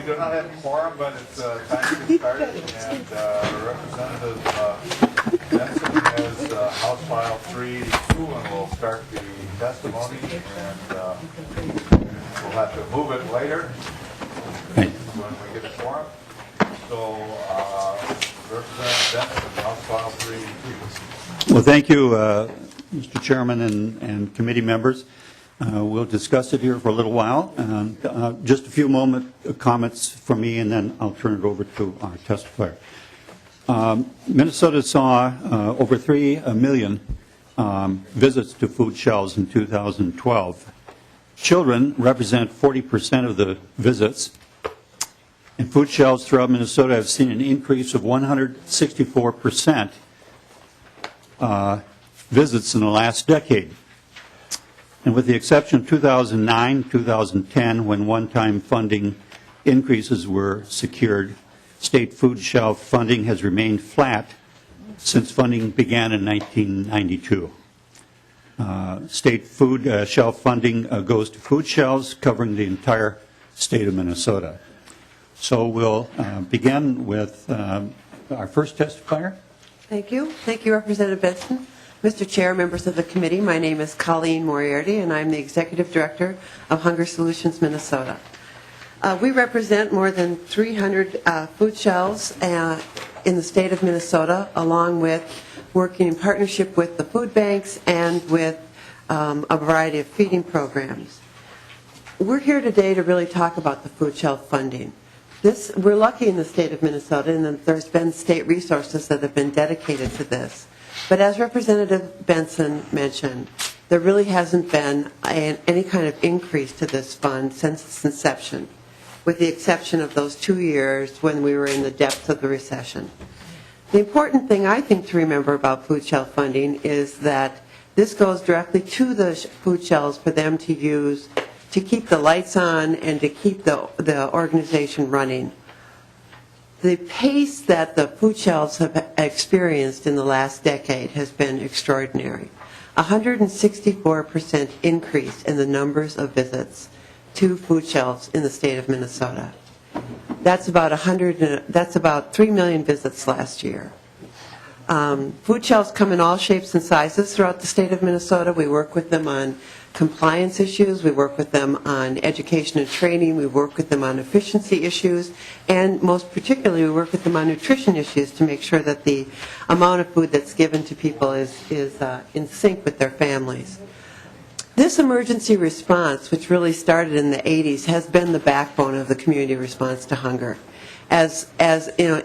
do not have a quorum, but it's time to get started, and Representative Benson has House File 3-2, and we'll start the testimony, and we'll have to move it later when we get a quorum. So, Representative Benson, House File 3-2. Well, thank you, Mr. Chairman and committee members. We'll discuss it here for a little while. Just a few comments from me, and then I'll turn it over to our testifier. Minnesota saw over 3 million visits to food shelves in 2012. Children represent 40% of the visits, and food shelves throughout Minnesota have seen an increase of 164% visits in the last decade. And with the exception of 2009, 2010, when one-time funding increases were secured, state food shelf funding has remained flat since funding began in 1992. State food shelf funding goes to food shelves covering the entire state of Minnesota. So we'll begin with our first testifier. Thank you. Thank you, Representative Benson. Mr. Chair, members of the committee, my name is Colleen Moriarty, and I'm the Executive Director of Hunger Solutions Minnesota. We represent more than 300 food shelves in the state of Minnesota, along with working in partnership with the food banks and with a variety of feeding programs. We're here today to really talk about the food shelf funding. We're lucky in the state of Minnesota in that there's been state resources that have been dedicated to this. But as Representative Benson mentioned, there really hasn't been any kind of increase to this fund since its inception, with the exception of those 2 years when we were in the depths of the recession. The important thing I think to remember about food shelf funding is that this goes directly to the food shelves for them to use to keep the lights on and to keep the organization running. The pace that the food shelves have experienced in the last decade has been extraordinary. 164% increase in the numbers of visits to food shelves in the state of Minnesota. That's about 3 million visits last year. Food shelves come in all shapes and sizes throughout the state of Minnesota. We work with them on compliance issues, we work with them on education and training, we work with them on efficiency issues, and most particularly we work with them on nutrition issues to make sure that the amount of food that's given to people is in sync with their families. This emergency response, which really started in the 80s, has been the backbone of the community response to hunger. As you know,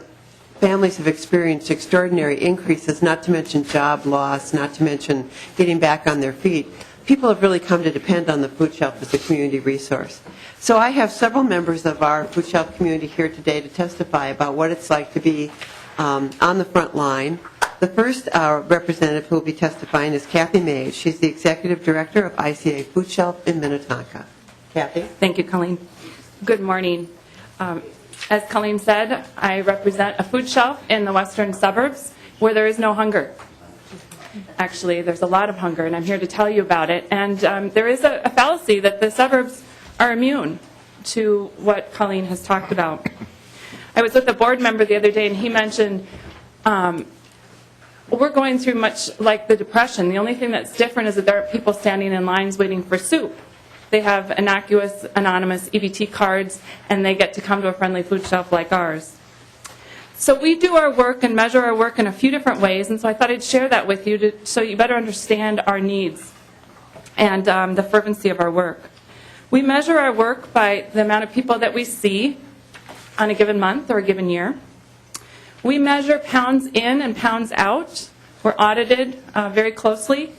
families have experienced extraordinary increases, not to mention job loss, not to mention getting back on their feet. People have really come to depend on the food shelf as a community resource. So I have several members of our food shelf community here today to testify about what it's like to be on the front line. The first representative who will be testifying is Kathy Mays. She's the Executive Director of ICA Food Shelf in Minnetonka. Kathy? Thank you, Colleen. Good morning. As Colleen said, I represent a food shelf in the western suburbs where there is no hunger. Actually, there's a lot of hunger, and I'm here to tell you about it. And there is a fallacy that the suburbs are immune to what Colleen has talked about. I was with a board member the other day, and he mentioned we're going through much like the Depression. The only thing that's different is that there are people standing in lines waiting for soup. They have innocuous, anonymous EBT cards, and they get to come to a friendly food shelf like ours. So we do our work and measure our work in a few different ways, and so I thought I'd share that with you so you better understand our needs and the fervency of our work. We measure our work by the amount of people that we see on a given month or a given year. We measure pounds in and pounds out. We're audited very closely.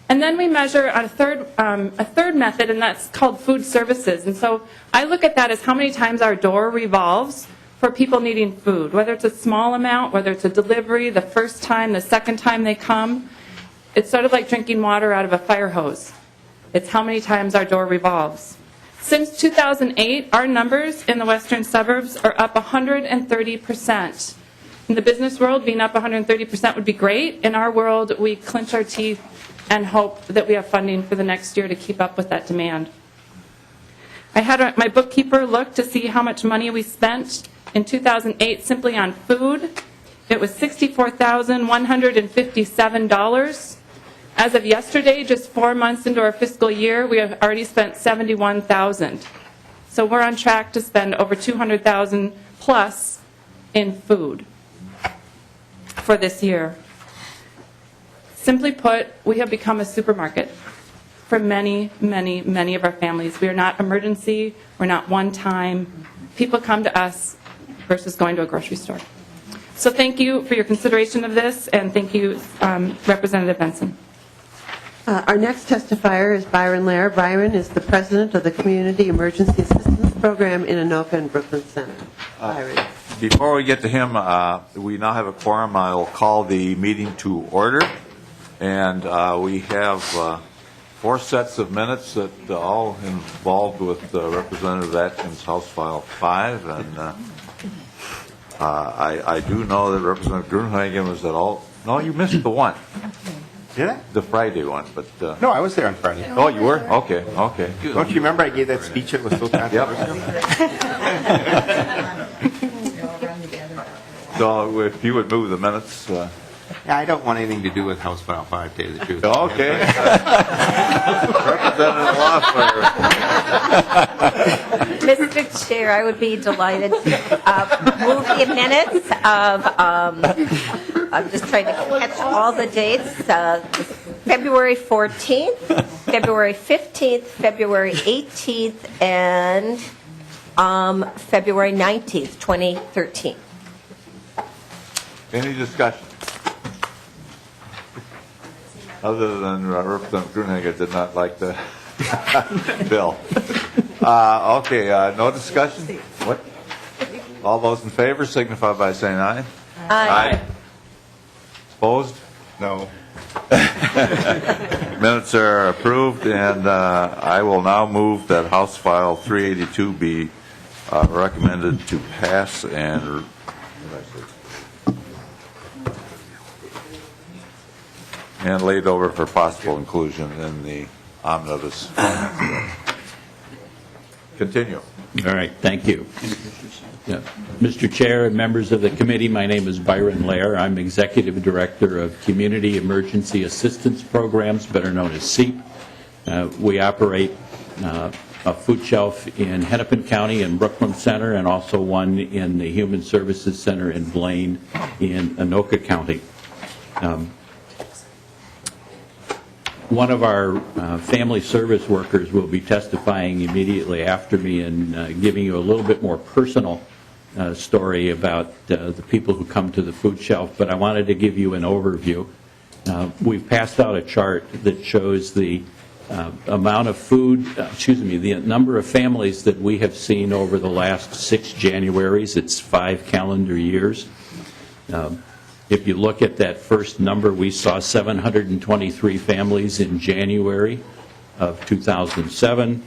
And then we measure a third method, and that's called food services. And so I look at that as how many times our door revolves for people needing food, whether it's a small amount, whether it's a delivery, the first time, the second time they come. It's sort of like drinking water out of a fire hose. It's how many times our door revolves. Since 2008, our numbers in the western suburbs are up 130%. In the business world, being up 130% would be great. In our world, we clench our teeth and hope that we have funding for the next year to keep up with that demand. I had my bookkeeper look to see how much money we spent in 2008 simply on food. It was $64,157. As of yesterday, just 4 months into our fiscal year, we have already spent $71,000. So we're on track to spend over $200,000 plus in food for this year. Simply put, we have become a supermarket for many, many, many of our families. We are not emergency. We're not one time. People come to us versus going to a grocery store. So thank you for your consideration of this, and thank you, Representative Benson. Our next testifier is Byron Lair. Byron is the president of the Community Emergency Assistance Program in Anoka and Brooklyn Center. Byron. Before we get to him, we now have a quorum. I will call the meeting to order. And we have 4 sets of minutes that all involved with Representative Atkins' House File 5. And I do know that Representative Gruenhagen was at all. No, you missed the one. Did I? The Friday one, but... No, I was there on Friday. Oh, you were? Okay, okay. Don't you remember I gave that speech? It was so controversial. So if you would move the minutes... Yeah, I don't want anything to do with House File 5, to tell you the truth. Okay. Representative Loeffler. Mr. Chair, I would be delighted to move the minutes of, I'm just trying to catch all the dates, February 14th, February 15th, February 18th, and February 19th, 2013. Any discussion? Other than Representative Gruenhagen did not like the bill. Okay, no discussion? What? All those in favor signify by saying aye. Aye. Opposed? No. Minutes are approved, and I will now move that House File 382 be recommended to pass and laid over for possible inclusion in the omnibus. Continue. All right, thank you. Yeah. Mr. Chair and members of the committee, my name is Byron Lair. I'm Executive Director of Community Emergency Assistance Programs, better known as CEAP. We operate a food shelf in Hennepin County and Brooklyn Center, and also one in the Human Services Center in Blaine in Anoka County. One of our family service workers will be testifying immediately after me and giving you a little bit more personal story about the people who come to the food shelf, but I wanted to give you an overview. We've passed out a chart that shows the amount of food, the number of families that we have seen over the last 6 Januaries. It's 5 calendar years. If you look at that first number, we saw 723 families in January of 2007,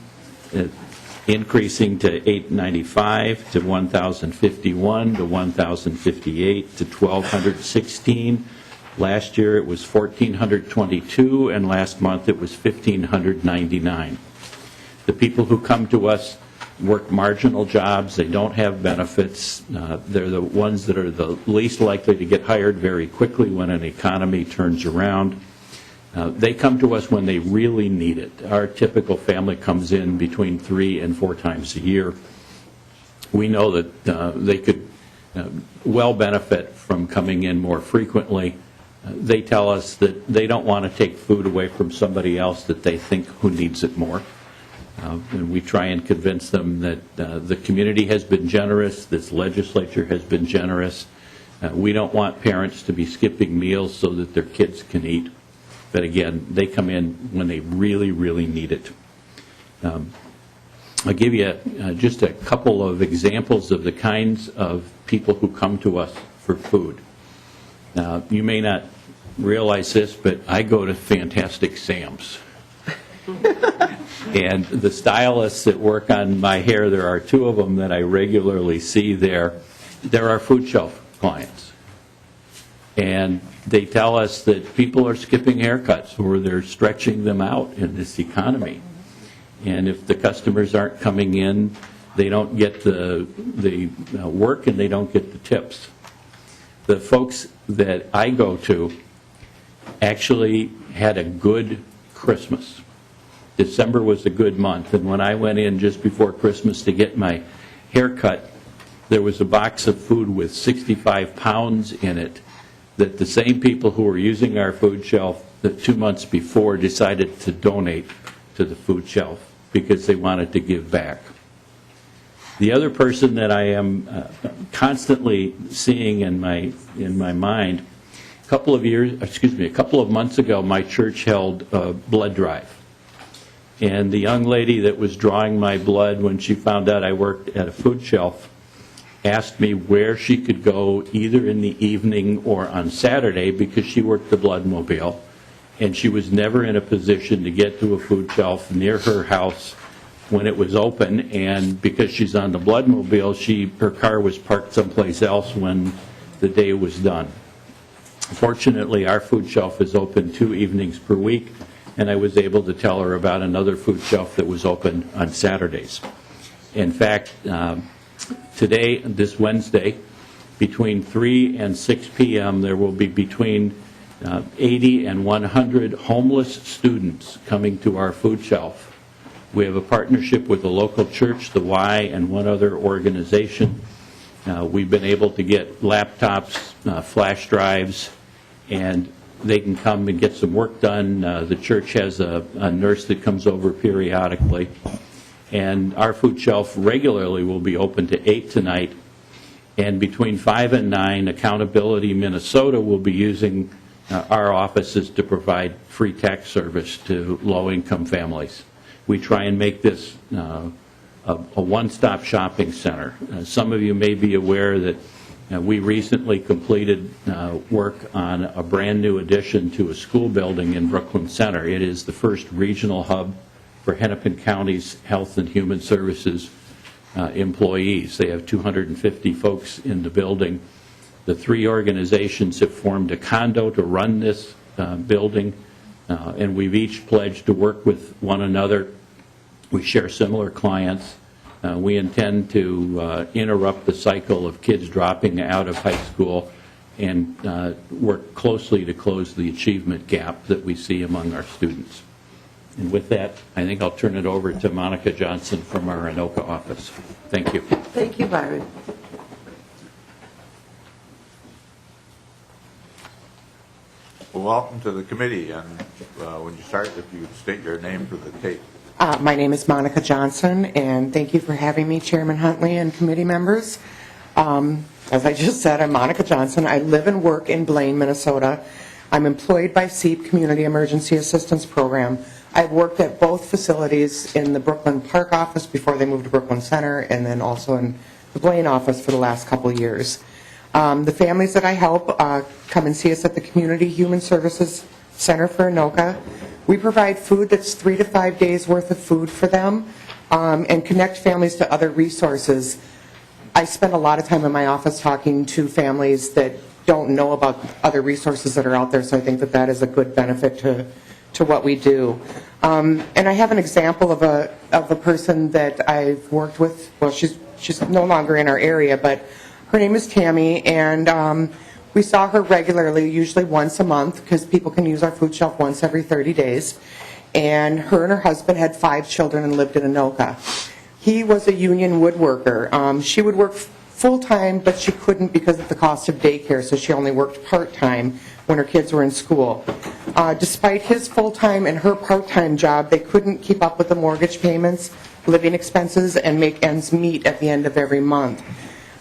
increasing to 895, to 1,051, to 1,058, to 1,216. Last year it was 1,422, and last month it was 1,599. The people who come to us work marginal jobs. They don't have benefits. They're the ones that are the least likely to get hired very quickly when an economy turns around. They come to us when they really need it. Our typical family comes in between 3 and 4 times a year. We know that they could well benefit from coming in more frequently. They tell us that they don't want to take food away from somebody else that they think who needs it more. And we try and convince them that the community has been generous, this legislature has been generous. We don't want parents to be skipping meals so that their kids can eat. But again, they come in when they really, really need it. I'll give you just a couple of examples of the kinds of people who come to us for food. You may not realize this, but I go to Fantastic Sam's. And the stylists that work on my hair, there are 2 of them that I regularly see there. They're our food shelf clients. And they tell us that people are skipping haircuts or they're stretching them out in this economy. And if the customers aren't coming in, they don't get the work and they don't get the tips. The folks that I go to actually had a good Christmas. December was a good month, and when I went in just before Christmas to get my hair cut, there was a box of food with 65 pounds in it that the same people who were using our food shelf the 2 months before decided to donate to the food shelf because they wanted to give back. The other person that I am constantly seeing in my mind, a couple of months ago, my church held a blood drive. And the young lady that was drawing my blood when she found out I worked at a food shelf asked me where she could go either in the evening or on Saturday because she worked the blood mobile, and she was never in a position to get to a food shelf near her house when it was open, and because she's on the blood mobile, her car was parked someplace else when the day was done. Fortunately, our food shelf is open 2 evenings per week, and I was able to tell her about another food shelf that was open on Saturdays. In fact, today, this Wednesday, between 3 and 6 p.m., there will be between 80 and 100 homeless students coming to our food shelf. We have a partnership with a local church, the Y, and one other organization. We've been able to get laptops, flash drives, and they can come and get some work done. The church has a nurse that comes over periodically. And our food shelf regularly will be open to 8 tonight. And between 5 and 9, Accountability Minnesota will be using our offices to provide free tax service to low-income families. We try and make this a one-stop shopping center. Some of you may be aware that we recently completed work on a brand-new addition to a school building in Brooklyn Center. It is the first regional hub for Hennepin County's Health and Human Services employees. They have 250 folks in the building. The 3 organizations have formed a condo to run this building, and we've each pledged to work with one another. We share similar clients. We intend to interrupt the cycle of kids dropping out of high school and work closely to close the achievement gap that we see among our students. And with that, I think I'll turn it over to Monica Johnson from our Anoka office. Thank you. Thank you, Byron. Well, welcome to the committee, and when you start, if you would state your name for the tape. My name is Monica Johnson, and thank you for having me, Chairman Huntley and committee members. As I just said, I'm Monica Johnson. I live and work in Blaine, Minnesota. I'm employed by SEEP Community Emergency Assistance Program. I've worked at both facilities in the Brooklyn Park office before they moved to Brooklyn Center, and then also in the Blaine office for the last couple of years. The families that I help come and see us at the Community Human Services Center for Anoka. We provide food that's 3 to 5 days worth of food for them and connect families to other resources. I spend a lot of time in my office talking to families that don't know about other resources that are out there, so I think that that is a good benefit to what we do. And I have an example of a person that I've worked with. Well, she's no longer in our area, but her name is Tammy, and we saw her regularly, usually once a month, because people can use our food shelf once every 30 days. And her and her husband had 5 children and lived in Anoka. He was a union woodworker. She would work full-time, but she couldn't because of the cost of daycare, so she only worked part-time when her kids were in school. Despite his full-time and her part-time job, they couldn't keep up with the mortgage payments, living expenses, and make ends meet at the end of every month.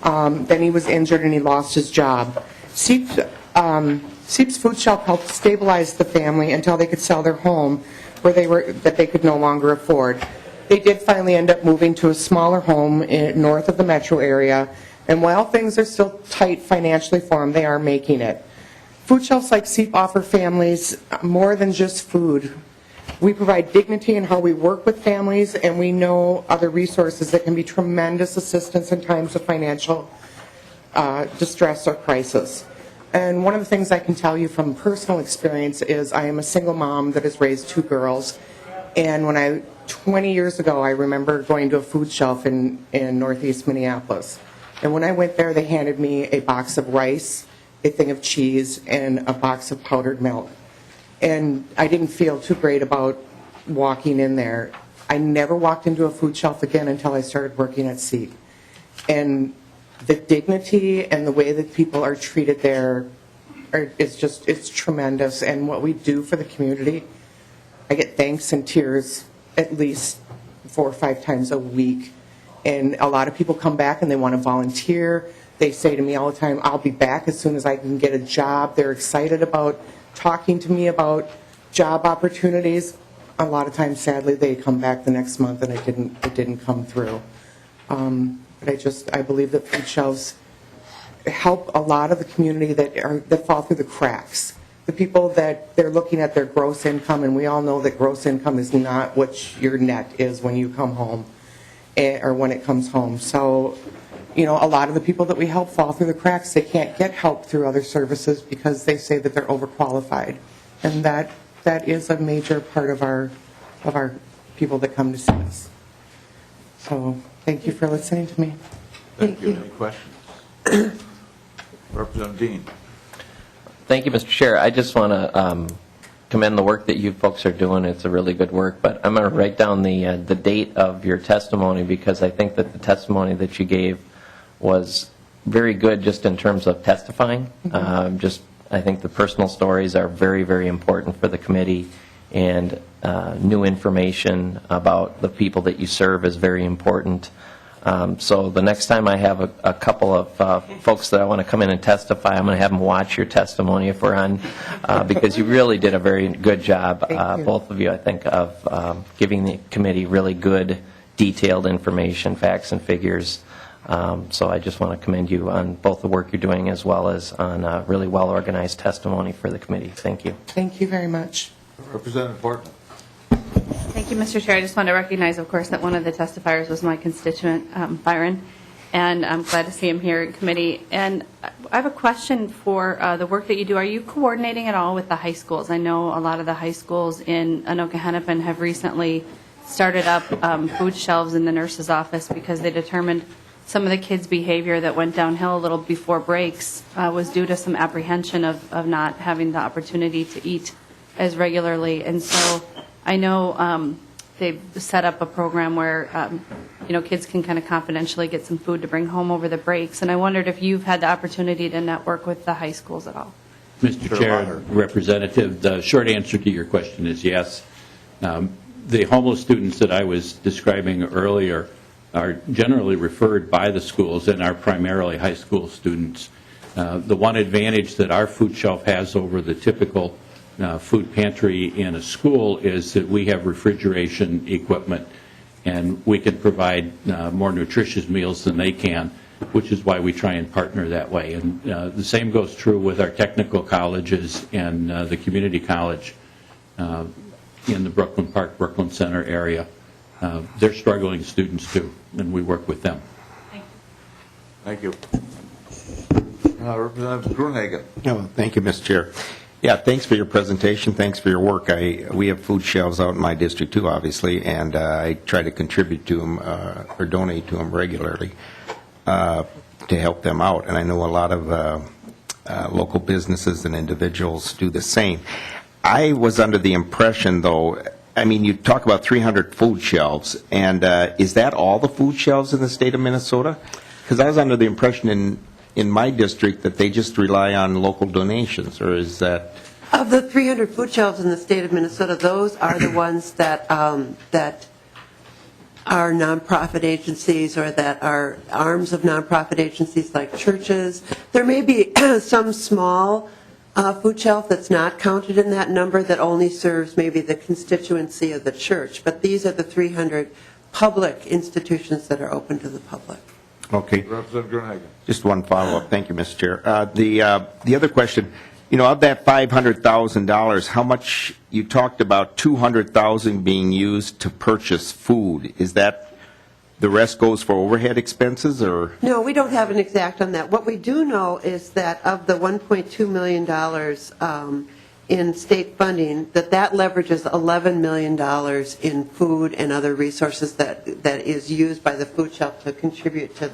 Then he was injured and he lost his job. SEEP's food shelf helped stabilize the family until they could sell their home that they could no longer afford. They did finally end up moving to a smaller home north of the metro area, and while things are still tight financially for them, they are making it. Food shelves like SEEP offer families more than just food. We provide dignity in how we work with families, and we know other resources that can be tremendous assistance in times of financial distress or crisis. And one of the things I can tell you from personal experience is I am a single mom that has raised 2 girls, And 20 years ago, I remember going to a food shelf in northeast Minneapolis. And when I went there, they handed me a box of rice, a thing of cheese, and a box of powdered milk. And I didn't feel too great about walking in there. I never walked into a food shelf again until I started working at Seek. And the dignity and the way that people are treated there it's tremendous. And what we do for the community, I get thanks and tears at least 4 or 5 times a week. And a lot of people come back and they want to volunteer. They say to me all the time, I'll be back as soon as I can get a job. They're excited about talking to me about job opportunities. A lot of times, sadly, they come back the next month and it didn't come through. But I believe that food shelves help a lot of the community that fall through the cracks. The people that they're looking at their gross income, and we all know that gross income is not what your net is when you come home or when it comes home. So, a lot of the people that we help fall through the cracks. They can't get help through other services because they say that they're overqualified, and that is a major part of our people that come to see us. So, thank you for listening to me. Thank you. Any questions? Representative Dean. Thank you, Mr. Chair. I just want to commend the work that you folks are doing. It's a really good work, but I'm going to write down the date of your testimony because I think that the testimony that you gave was very good just in terms of testifying. I think the personal stories are very, very important for the committee, and new information about the people that you serve is very important. So the next time I have a couple of folks that I want to come in and testify, I'm going to have them watch your testimony if we're on, because you really did a very good job, both of you, I think, of giving the committee really good, detailed information, facts and figures. So I just want to commend you on both the work you're doing as well as on really well-organized testimony for the committee. Thank you. Thank you very much. Representative Portman. Thank you, Mr. Chair. I just want to recognize, of course, that one of the testifiers was my constituent, Byron, and I'm glad to see him here in committee. And I have a question for the work that you do. Are you coordinating at all with the high schools? I know a lot of the high schools in Anoka Hennepin have recently started up food shelves in the nurse's office because they determined some of the kids' behavior that went downhill a little before breaks was due to some apprehension of not having the opportunity to eat as regularly. And so I know they've set up a program where kids can kind of confidentially get some food to bring home over the breaks. And I wondered if you've had the opportunity to network with the high schools at all. Mr. Chair, Representative, the short answer to your question is yes. The homeless students that I was describing earlier are generally referred by the schools and are primarily high school students. The one advantage that our food shelf has over the typical food pantry in a school is that we have refrigeration equipment and we can provide more nutritious meals than they can, which is why we try and partner that way. And the same goes true with our technical colleges and the community college in the Brooklyn Park, Brooklyn Center area. They're struggling students too, and we work with them. Thank you. Representative Gruenhagen. Oh, thank you, Mr. Chair. Yeah, thanks for your presentation. Thanks for your work. We have food shelves out in my district too, obviously, and I try to contribute to them or donate to them regularly to help them out. And I know a lot of local businesses and individuals do the same. I was under the impression, though, I mean, you talk about 300 food shelves, and is that all the food shelves in the state of Minnesota? Because I was under the impression in my district that they just rely on local donations, or is that? Of the 300 food shelves in the state of Minnesota, those are the ones that that are nonprofit agencies or that are arms of nonprofit agencies like churches. There may be some small food shelf that's not counted in that number that only serves maybe the constituency of the church, but these are the 300 public institutions that are open to the public. Okay. Representative Gruenhagen. Just one follow-up. Thank you, Mr. Chair. The other question, of that $500,000, how much, you talked about $200,000 being used to purchase food. Is that the rest goes for overhead expenses, or? No, we don't have an exact on that. What we do know is that of the $1.2 million in state funding, that leverages $11 million in food and other resources that is used by the food shelf to contribute to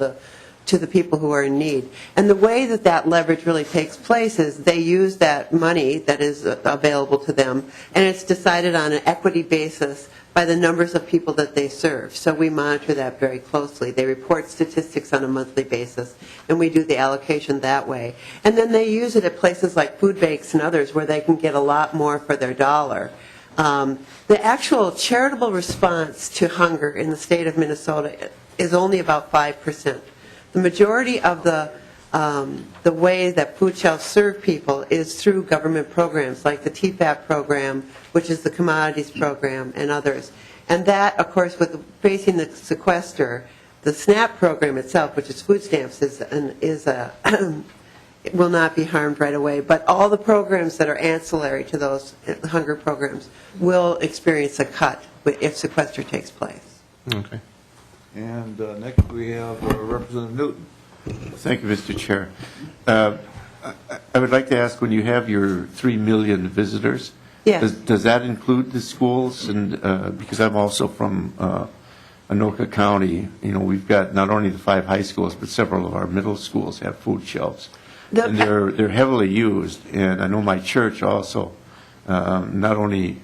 the people who are in need. And the way that leverage really takes place is they use that money that is available to them, and it's decided on an equity basis by the numbers of people that they serve. So we monitor that very closely. They report statistics on a monthly basis, and we do the allocation that way. And then they use it at places like food banks and others where they can get a lot more for their dollar. The actual charitable response to hunger in the state of Minnesota is only about 5%. The majority of the way that food shelves serve people is through government programs like the TFAP program, which is the commodities program, and others. And that, of course, with facing the sequester, the SNAP program itself, which is food stamps, it will not be harmed right away. But all the programs that are ancillary to those hunger programs will experience a cut if sequester takes place. Okay. And next we have Representative Newton. Thank you, Mr. Chair. I would like to ask, when you have your 3 million visitors, Yes. does that include the schools? And because I'm also from Anoka County, we've got not only the 5 high schools, but several of our middle schools have food shelves. And they're heavily used. And I know my church also, not only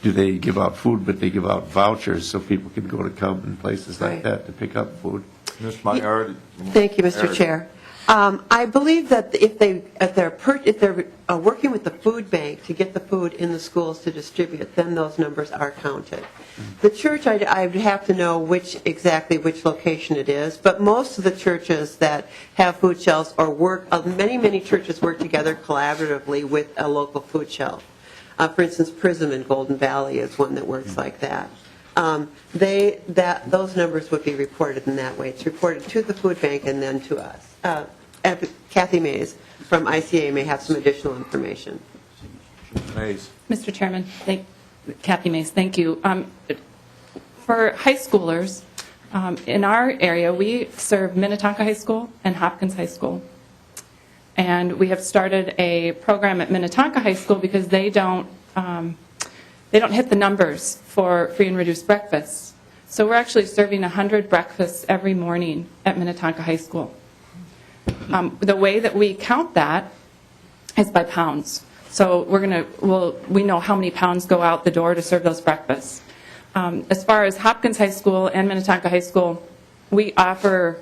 do they give out food, but they give out vouchers so people can go to Cub and places like that to pick up food. Ms. Maillard. Thank you, Mr. Chair. I believe that if they're working with the food bank to get the food in the schools to distribute, then those numbers are counted. The church, I would have to know exactly which location it is, but most of the churches that have food shelves many churches work together collaboratively with a local food shelf. For instance, Prism in Golden Valley is one that works like that. Those numbers would be reported in that way. It's reported to the food bank and then to us. Kathy Mays from ICA may have some additional information. Mays. Mr. Chairman, Kathy Mays, thank you. For high schoolers, in our area, we serve Minnetonka High School and Hopkins High School. And we have started a program at Minnetonka High School because they don't hit the numbers for free and reduced breakfasts. So we're actually serving 100 breakfasts every morning at Minnetonka High School. The way that we count that is by pounds. So we know how many pounds go out the door to serve those breakfasts. As far as Hopkins High School and Minnetonka High School, we offer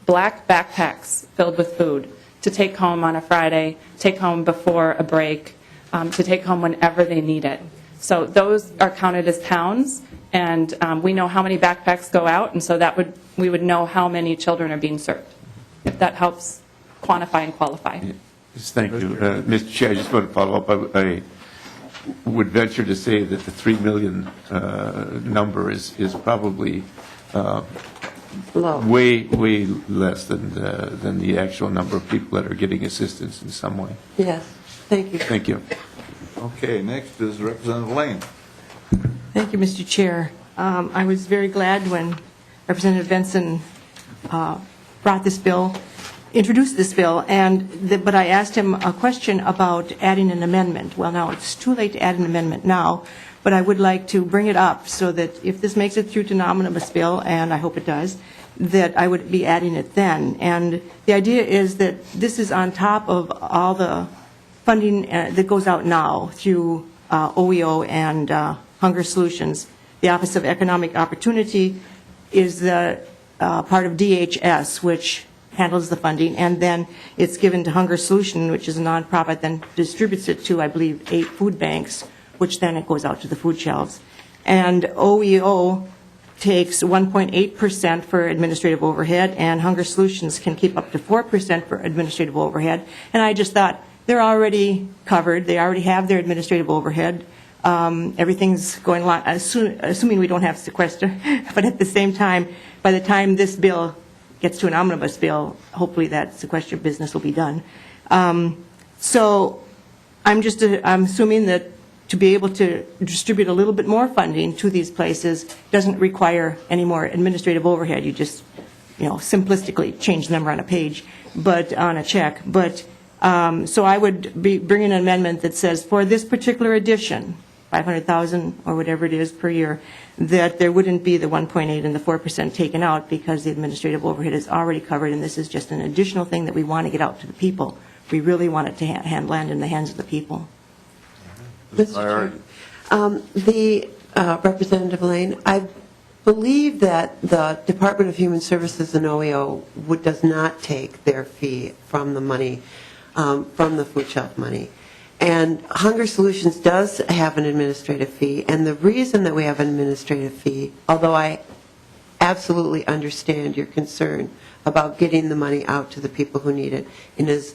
black backpacks filled with food to take home on a Friday, take home before a break, to take home whenever they need it. So those are counted as pounds, and we know how many backpacks go out, and so we would know how many children are being served, if that helps quantify and qualify. Yes, thank you. Mr. Chair, I just want to follow up. I would venture to say that the 3 million number is probably way less than the actual number of people that are getting assistance in some way. Yes, thank you. Thank you. Okay, next is Representative Lane. Thank you, Mr. Chair. I was very glad when Representative Benson introduced this bill, but I asked him a question about adding an amendment. Well, now it's too late to add an amendment now, but I would like to bring it up so that if this makes it through to an omnibus bill, and I hope it does, that I would be adding it then. And the idea is that this is on top of all the funding that goes out now through OEO and Hunger Solutions. The Office of Economic Opportunity is the part of DHS, which handles the funding, and then it's given to Hunger Solution, which is a nonprofit, then distributes it to, I believe, 8 food banks, which then it goes out to the food shelves. And OEO takes 1.8% for administrative overhead, and Hunger Solutions can keep up to 4% for administrative overhead. And I just thought, they're already covered. They already have their administrative overhead. Everything's going along, assuming we don't have sequester. But at the same time, by the time this bill gets to an omnibus bill, hopefully that sequester business will be done. So I'm assuming that to be able to distribute a little bit more funding to these places doesn't require any more administrative overhead. You just, simplistically change the number on a page, but on a check. But So I would be bringing an amendment that says, for this particular edition, 500,000 or whatever it is per year, that there wouldn't be the 1.8 and the 4% taken out because the administrative overhead is already covered, and this is just an additional thing that we want to get out to the people. We really want it to land in the hands of the people. Mr. Chair, Representative Lane, I believe that the Department of Human Services and OEO does not take their fee from the money, from the food shelf money. And Hunger Solutions does have an administrative fee, and the reason that we have an administrative fee, although I absolutely understand your concern about getting the money out to the people who need it in as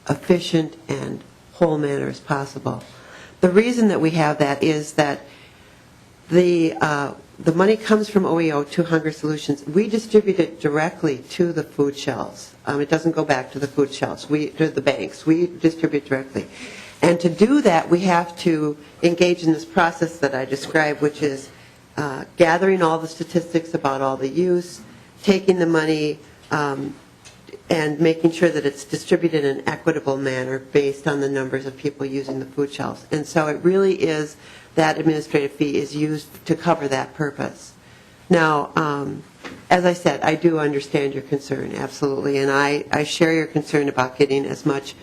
efficient and whole manner as possible. The reason that we have that is that the money comes from OEO to Hunger Solutions. We distribute it directly to the food shelves. It doesn't go back to the food shelves, to the banks. We distribute directly. And to do that, we have to engage in this process that I described, which is gathering all the statistics about all the use, taking the money, and making sure that it's distributed in an equitable manner based on the numbers of people using the food shelves. And so it really is that administrative fee is used to cover that purpose. Now, as I said, I do understand your concern, absolutely, and I share your concern about getting as much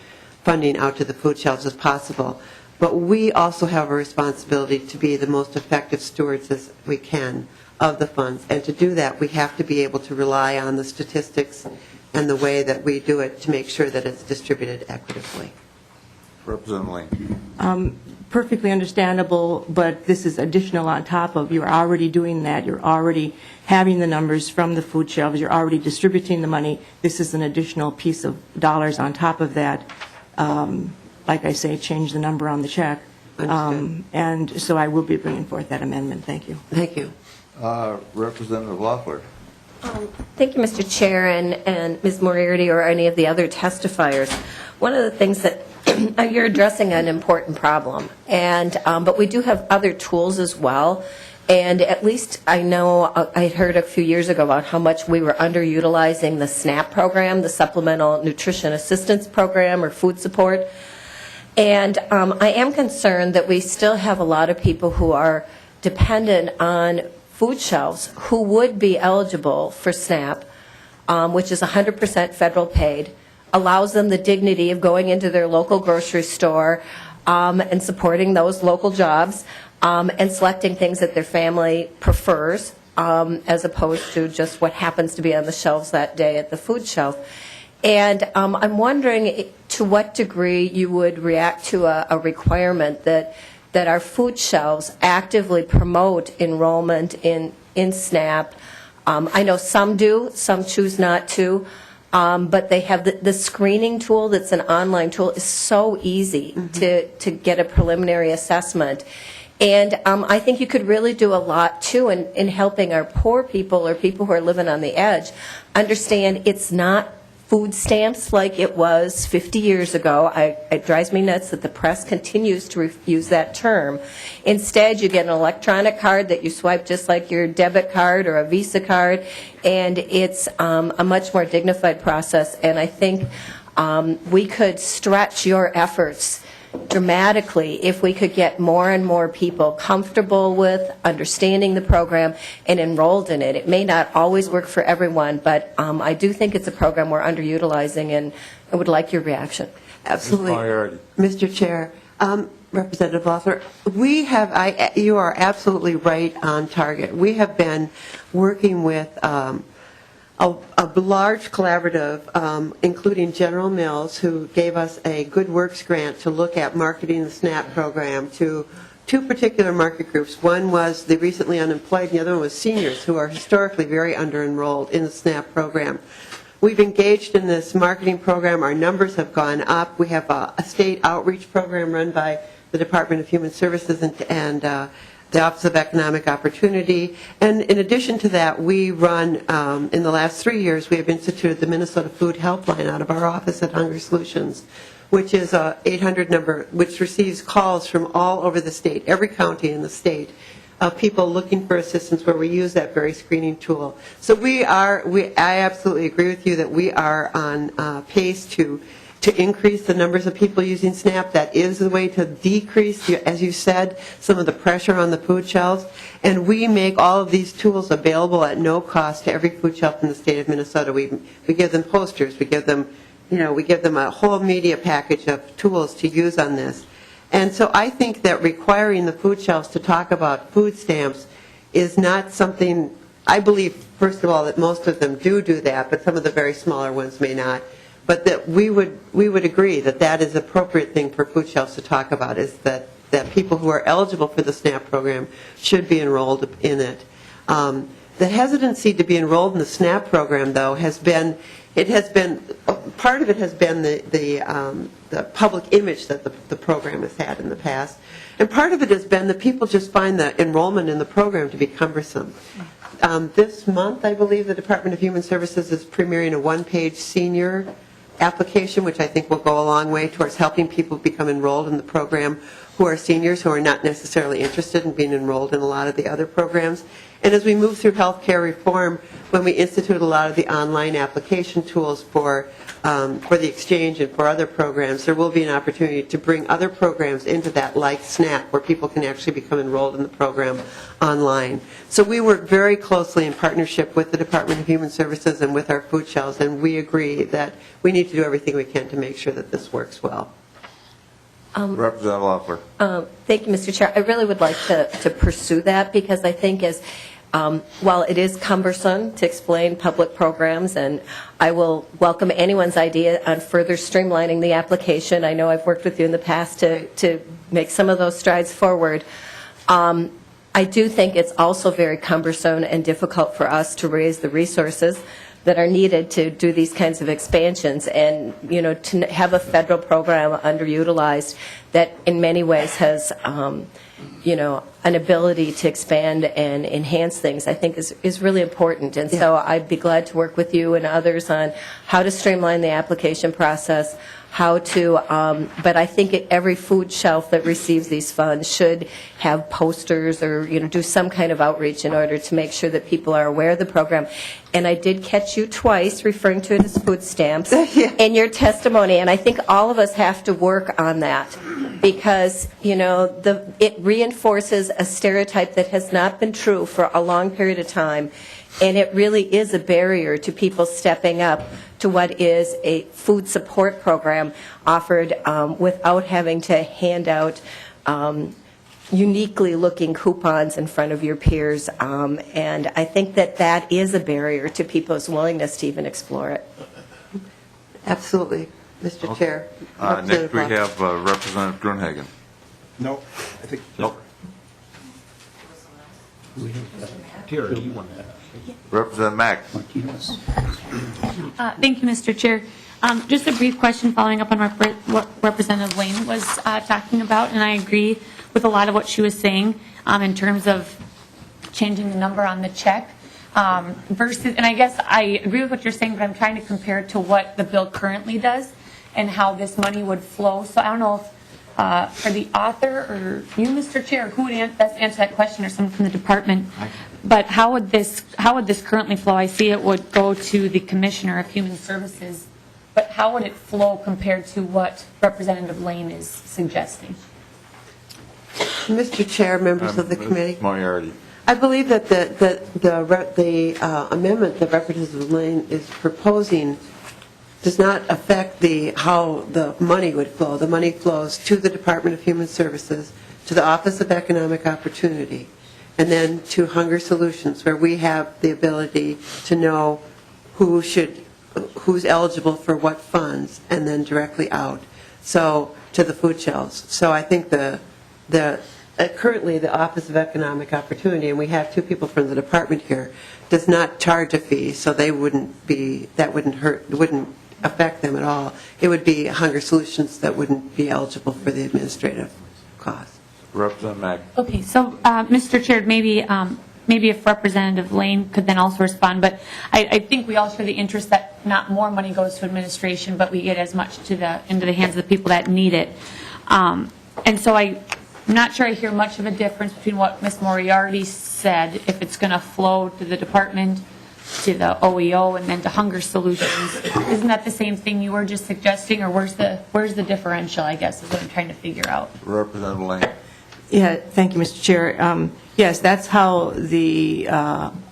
funding out to the food shelves as possible. But we also have a responsibility to be the most effective stewards as we can of the funds. And to do that, we have to be able to rely on the statistics and the way that we do it to make sure that it's distributed equitably. Representative Lane. Perfectly understandable, but this is additional on top of, you're already doing that, you're already having the numbers from the food shelves, you're already distributing the money. This is an additional piece of dollars on top of that. Like I say, change the number on the check. And so I will be bringing forth that amendment. Thank you. Thank you. Representative Loeffler. Thank you, Mr. Chair, and Ms. Moriarty or any of the other testifiers. One of the things that you're addressing an important problem, and but we do have other tools as well. And at least I know I heard a few years ago about how much we were underutilizing the SNAP program, the Supplemental Nutrition Assistance Program, or food support. And I am concerned that we still have a lot of people who are dependent on food shelves who would be eligible for SNAP, which is 100% federal paid, allows them the dignity of going into their local grocery store and supporting those local jobs and selecting things that their family prefers as opposed to just what happens to be on the shelves that day at the food shelf. And I'm wondering to what degree you would react to a requirement that our food shelves actively promote enrollment in SNAP. I know some do, some choose not to, but they have the screening tool that's an online tool is so easy to get a preliminary assessment. And I think you could really do a lot, too, in helping our poor people or people who are living on the edge understand it's not food stamps like it was 50 years ago. It drives me nuts that the press continues to use that term. Instead, you get an electronic card that you swipe just like your debit card or a Visa card, and it's a much more dignified process. And I think we could stretch your efforts dramatically if we could get more and more people comfortable with understanding the program and enrolled in it. It may not always work for everyone, but I do think it's a program we're underutilizing, and I would like your reaction. Absolutely. Mr. Chair, Representative Loeffler, you are absolutely right on target. We have been working with a large collaborative, including General Mills, who gave us a Good Works grant to look at marketing the SNAP program to two particular market groups. One was the recently unemployed, and the other one was seniors, who are historically very under-enrolled in the SNAP program. We've engaged in this marketing program. Our numbers have gone up. We have a state outreach program run by the Department of Human Services and the Office of Economic Opportunity. And in addition to that, we run, in the last 3 years, we have instituted the Minnesota Food Helpline out of our office at Hunger Solutions, which is a 800 number, which receives calls from all over the state, every county in the state, of people looking for assistance, where we use that very screening tool. So I absolutely agree with you that we are on pace to to increase the numbers of people using SNAP. That is the way to decrease, as you said, some of the pressure on the food shelves. And we make all of these tools available at no cost to every food shelf in the state of Minnesota. We give them posters, we give them a whole media package of tools to use on this. And so I think that requiring the food shelves to talk about food stamps is not something, I believe, first of all, that most of them do that, but some of the very smaller ones may not. But that we would agree that that is an appropriate thing for food shelves to talk about, is that people who are eligible for the SNAP program should be enrolled in it. The hesitancy to be enrolled in the SNAP program, though, part of it has been the public image that the program has had in the past. And part of it has been that people just find the enrollment in the program to be cumbersome. This month, I believe, the Department of Human Services is premiering a one-page senior application, which I think will go a long way towards helping people become enrolled in the program who are seniors, who are not necessarily interested in being enrolled in a lot of the other programs. And as we move through health care reform, when we institute a lot of the online application tools for the exchange and for other programs, there will be an opportunity to bring other programs into that, like SNAP, where people can actually become enrolled in the program online. So we work very closely in partnership with the Department of Human Services and with our food shelves, and we agree that we need to do everything we can to make sure that this works well. Representative Loeffler. Thank you, Mr. Chair. I really would like to pursue that, because I think while it is cumbersome to explain public programs, and I will welcome anyone's idea on further streamlining the application. I know I've worked with you in the past to make some of those strides forward. I do think it's also very cumbersome and difficult for us to raise the resources that are needed to do these kinds of expansions, and to have a federal program underutilized that in many ways has an ability to expand and enhance things, I think is really important. And so I'd be glad to work with you and others on how to streamline the application process, but I think every food shelf that receives these funds should have posters or, do some kind of outreach in order to make sure that people are aware of the program. And I did catch you twice referring to it as food stamps in your testimony, and I think all of us have to work on that, because, it reinforces a stereotype that has not been true for a long period of time, and it really is a barrier to people stepping up to what is a food support program offered without having to hand out uniquely looking coupons in front of your peers. And I think that is a barrier to people's willingness to even explore it. Absolutely, Mr. Chair. Next we have Representative Grunhagen. No, I think. Nope. Representative Mack. Thank you, Mr. Chair. Just a brief question following up on what Representative Lane was talking about, and I agree with a lot of what she was saying in terms of changing the number on the check versus, and I guess I agree with what you're saying, but I'm trying to compare it to what the bill currently does and how this money would flow. So I don't know if for the author or you, Mr. Chair, who would best answer that question, or someone from the department. But how would this currently flow? I see it would go to the Commissioner of Human Services, but how would it flow compared to what Representative Lane is suggesting? Mr. Chair, members of the committee. Moriarty. I believe that the amendment that Representative Lane is proposing does not affect how the money would flow. The money flows to the Department of Human Services, to the Office of Economic Opportunity, and then to Hunger Solutions, where we have the ability to know who's eligible for what funds, and then directly out, so to the food shelves. So I think currently the Office of Economic Opportunity, and we have two people from the department here, does not charge a fee, so that wouldn't affect them at all. It would be Hunger Solutions that wouldn't be eligible for the administrative cost. Representative Mack. Okay, so Mr. Chair, maybe if Representative Lane could then also respond, but I think we all share the interest that not more money goes to administration, but we get as much into the hands of the people that need it. And so I'm not sure I hear much of a difference between what Ms. Moriarty said, if it's going to flow to the department to the OEO and then to Hunger Solutions. Isn't that the same thing you were just suggesting, or where's the differential, I guess, is what I'm trying to figure out. Representative Lane. Yeah, thank you, Mr. Chair. Yes, that's how the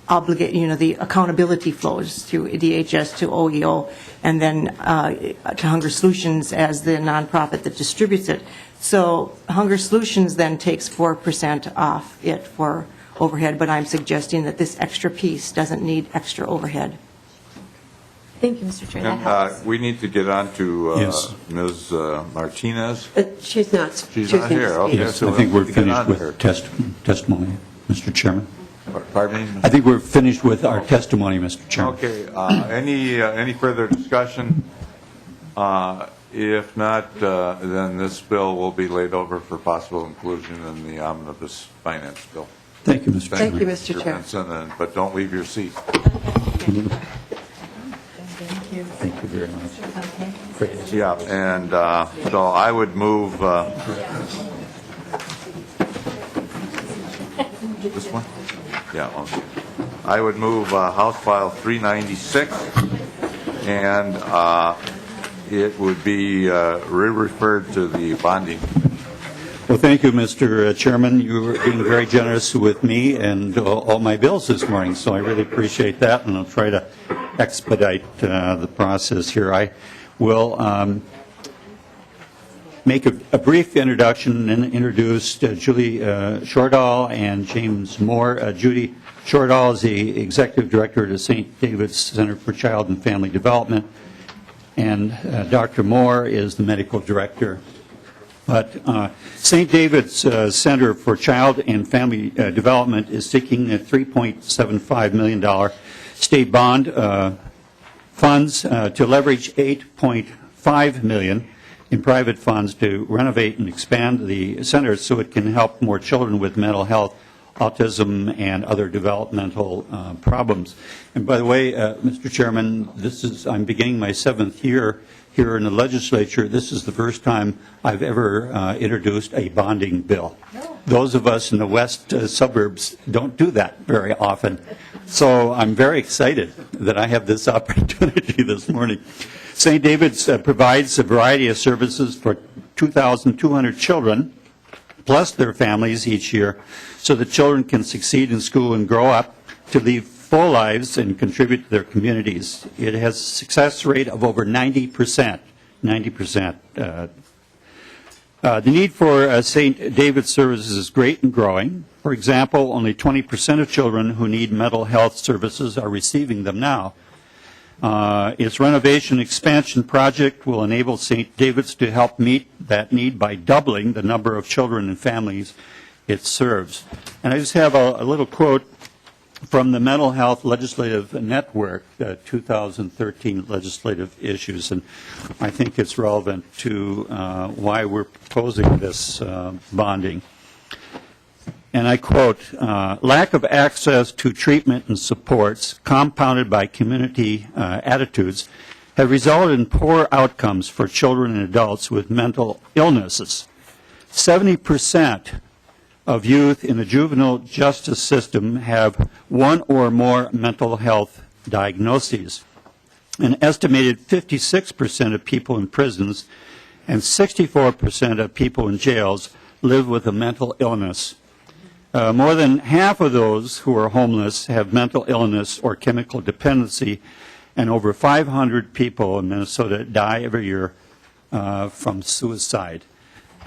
the accountability flows through DHS to OEO and then to Hunger Solutions as the nonprofit that distributes it. So Hunger Solutions then takes 4% off it for overhead, but I'm suggesting that this extra piece doesn't need extra overhead. Thank you, Mr. Chair. That And helps. we need to get on to Yes. Ms. Martinez. She's not. She's not here. Okay, Yes, so I think we we're need to get on finished to her. with testimony, Mr. Chairman. Pardon me? I think we're finished with our testimony, Mr. Chairman. Okay, any further discussion? If not, then this bill will be laid over for possible inclusion in the omnibus finance bill. Thank you, Mr. Thank Chairman. you, Mr. Chair. Benson, but don't leave your seat. Thank you very much. Yeah, and so I would move, this one? Yeah, okay. I would move House File 396, and it would be re-referred to the bonding. Well, thank you, Mr. Chairman. You were being very generous with me and all my bills this morning, so I really appreciate that, and I'll try to expedite the process here. I will make a brief introduction and introduce Julie Shordahl and James Moore. Judy Shordahl is the Executive Director at the St. David's Center for Child and Family Development, and Dr. Moore is the Medical Director. But St. David's Center for Child and Family Development is seeking a $3.75 million state bond funds to leverage $8.5 million in private funds to renovate and expand the center so it can help more children with mental health, autism, and other developmental problems. And by the way, Mr. Chairman, I'm beginning my 7th year here in the legislature. This is the first time I've ever introduced a bonding bill. Those of us in the west suburbs don't do that very often. So I'm very excited that I have this opportunity this morning. St. David's provides a variety of services for 2,200 children, plus their families each year, so that children can succeed in school and grow up to lead full lives and contribute to their communities. It has a success rate of over 90%. 90%. The need for St. David's services is great and growing. For example, only 20% of children who need mental health services are receiving them now. Its renovation expansion project will enable St. David's to help meet that need by doubling the number of children and families it serves. And I just have a little quote from the Mental Health Legislative Network, 2013 legislative issues, and I think it's relevant to why we're proposing this bonding. And I quote, lack of access to treatment and supports, compounded by community attitudes, have resulted in poor outcomes for children and adults with mental illnesses. 70% of youth in the juvenile justice system have one or more mental health diagnoses. An estimated 56% of people in prisons and 64% of people in jails live with a mental illness. More than half of those who are homeless have mental illness or chemical dependency, and over 500 people in Minnesota die every year from suicide.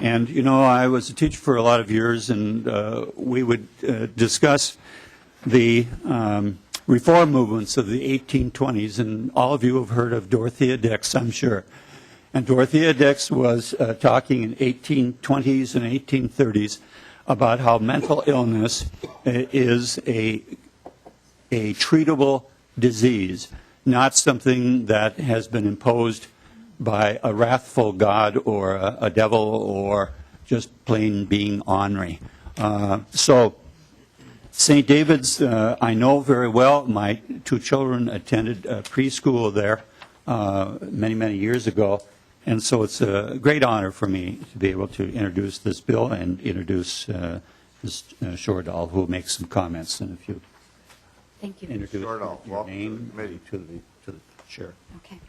And, you know, I was a teacher for a lot of years, and we would discuss the reform movements of the 1820s, and all of you have heard of Dorothea Dix, I'm sure. And Dorothea Dix was talking in 1820s and 1830s about how mental illness is a treatable disease, not something that has been imposed by a wrathful God or a devil or just plain being ornery. So St. David's, I know very well. My two children attended preschool there many, many years ago. And so it's a great honor for me to be able to introduce this bill and introduce Ms. Shordahl, who will make some comments in a few. Thank you. introduce Shortall, your welcome to the name committee. to the chair. Okay.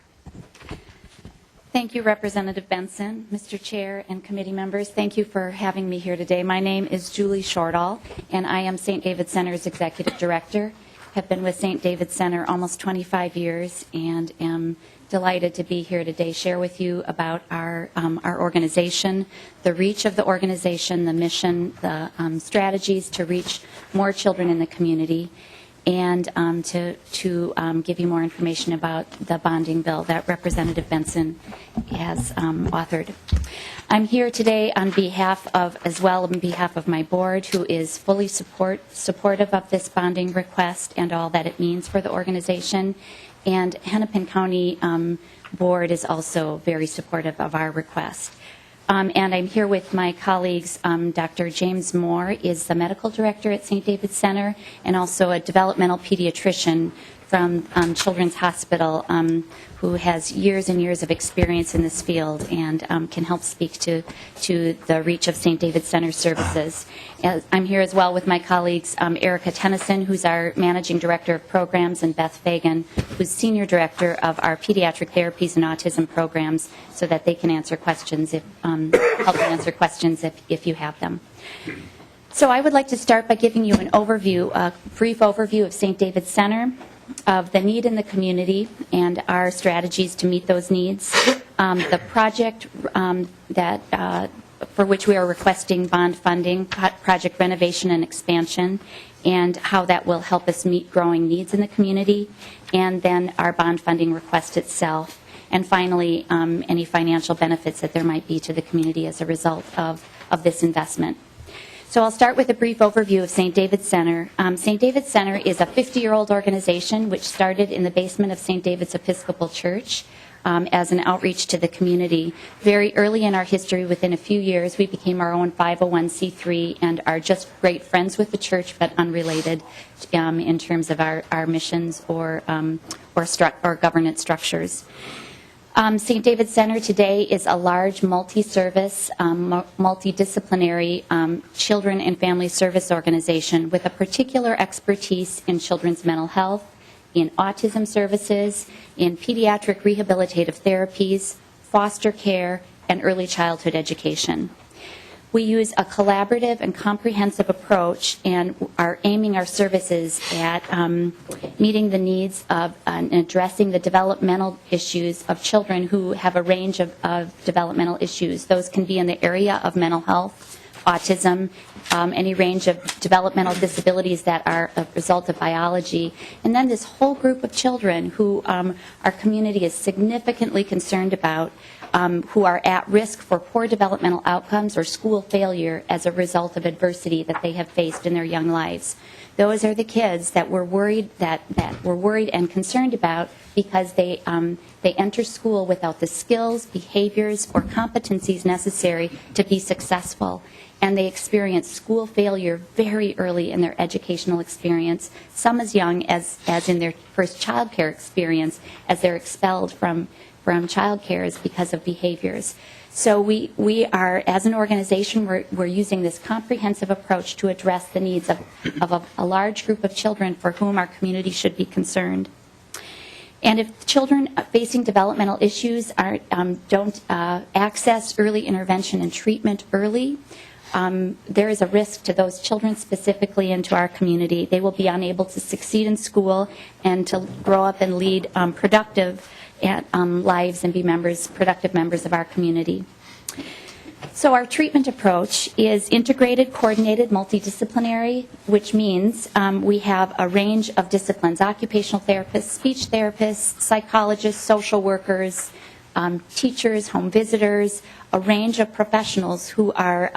Thank you, Representative Benson, Mr. Chair, and committee members. Thank you for having me here today. My name is Julie Shortall, and I am St. David Center's Executive Director. Have been with St. David Center almost 25 years and am delighted to be here today, share with you about our organization, the reach of the organization, the mission, the strategies to reach more children in the community, and to give you more information about the bonding bill that Representative Benson has authored. I'm here today on behalf of my board, who is fully supportive of this bonding request and all that it means for the organization. And Hennepin County board is also very supportive of our request. And I'm here with my colleagues. Dr. James Moore is the medical director at St. David Center and also a developmental pediatrician from Children's Hospital, who has years and years of experience in this field and can help speak to the reach of St. David Center services. I'm here as well with my colleagues, Erica Tennyson, who's our managing director of programs, and Beth Fagan, who's senior director of our pediatric therapies and autism programs, so that they can answer questions help answer questions if you have them. So I would like to start by giving you a brief overview of St. David Center, of the need in the community and our strategies to meet those needs. The project for which we are requesting bond funding, project renovation and expansion, and how that will help us meet growing needs in the community, and then our bond funding request itself, and finally any financial benefits that there might be to the community as a result of this investment. So I'll start with a brief overview of St. David Center. St. David Center is a 50-year-old organization which started in the basement of St. David's Episcopal Church as an outreach to the community. Very early in our history, within a few years, we became our own 501c3 and are just great friends with the church, but unrelated in terms of our missions or governance structures. St. David Center today is a large multi-service, multidisciplinary children and family service organization with a particular expertise in children's mental health, in autism services, in pediatric rehabilitative therapies, foster care, and early childhood education. We use a collaborative and comprehensive approach and are aiming our services at meeting the needs of and addressing the developmental issues of children who have a range of developmental issues. Those can be in the area of mental health, autism, any range of developmental disabilities that are a result of biology, and then this whole group of children who our community is significantly concerned about, who are at risk for poor developmental outcomes or school failure as a result of adversity that they have faced in their young lives. Those are the kids that we're worried and concerned about because they enter school without the skills, behaviors, or competencies necessary to be successful. And they experience school failure very early in their educational experience, some as young as in their first child care experience, as they're expelled from child care because of behaviors. So we are, as an organization, we're using this comprehensive approach to address the needs of a large group of children for whom our community should be concerned. And if children facing developmental issues don't access early intervention and treatment early, there is a risk to those children specifically and to our community. They will be unable to succeed in school and to grow up and lead productive lives and be productive members of our community. So our treatment approach is integrated, coordinated, multidisciplinary, which means we have a range of disciplines: occupational therapists, speech therapists, psychologists, social workers, teachers, home visitors, a range of professionals who are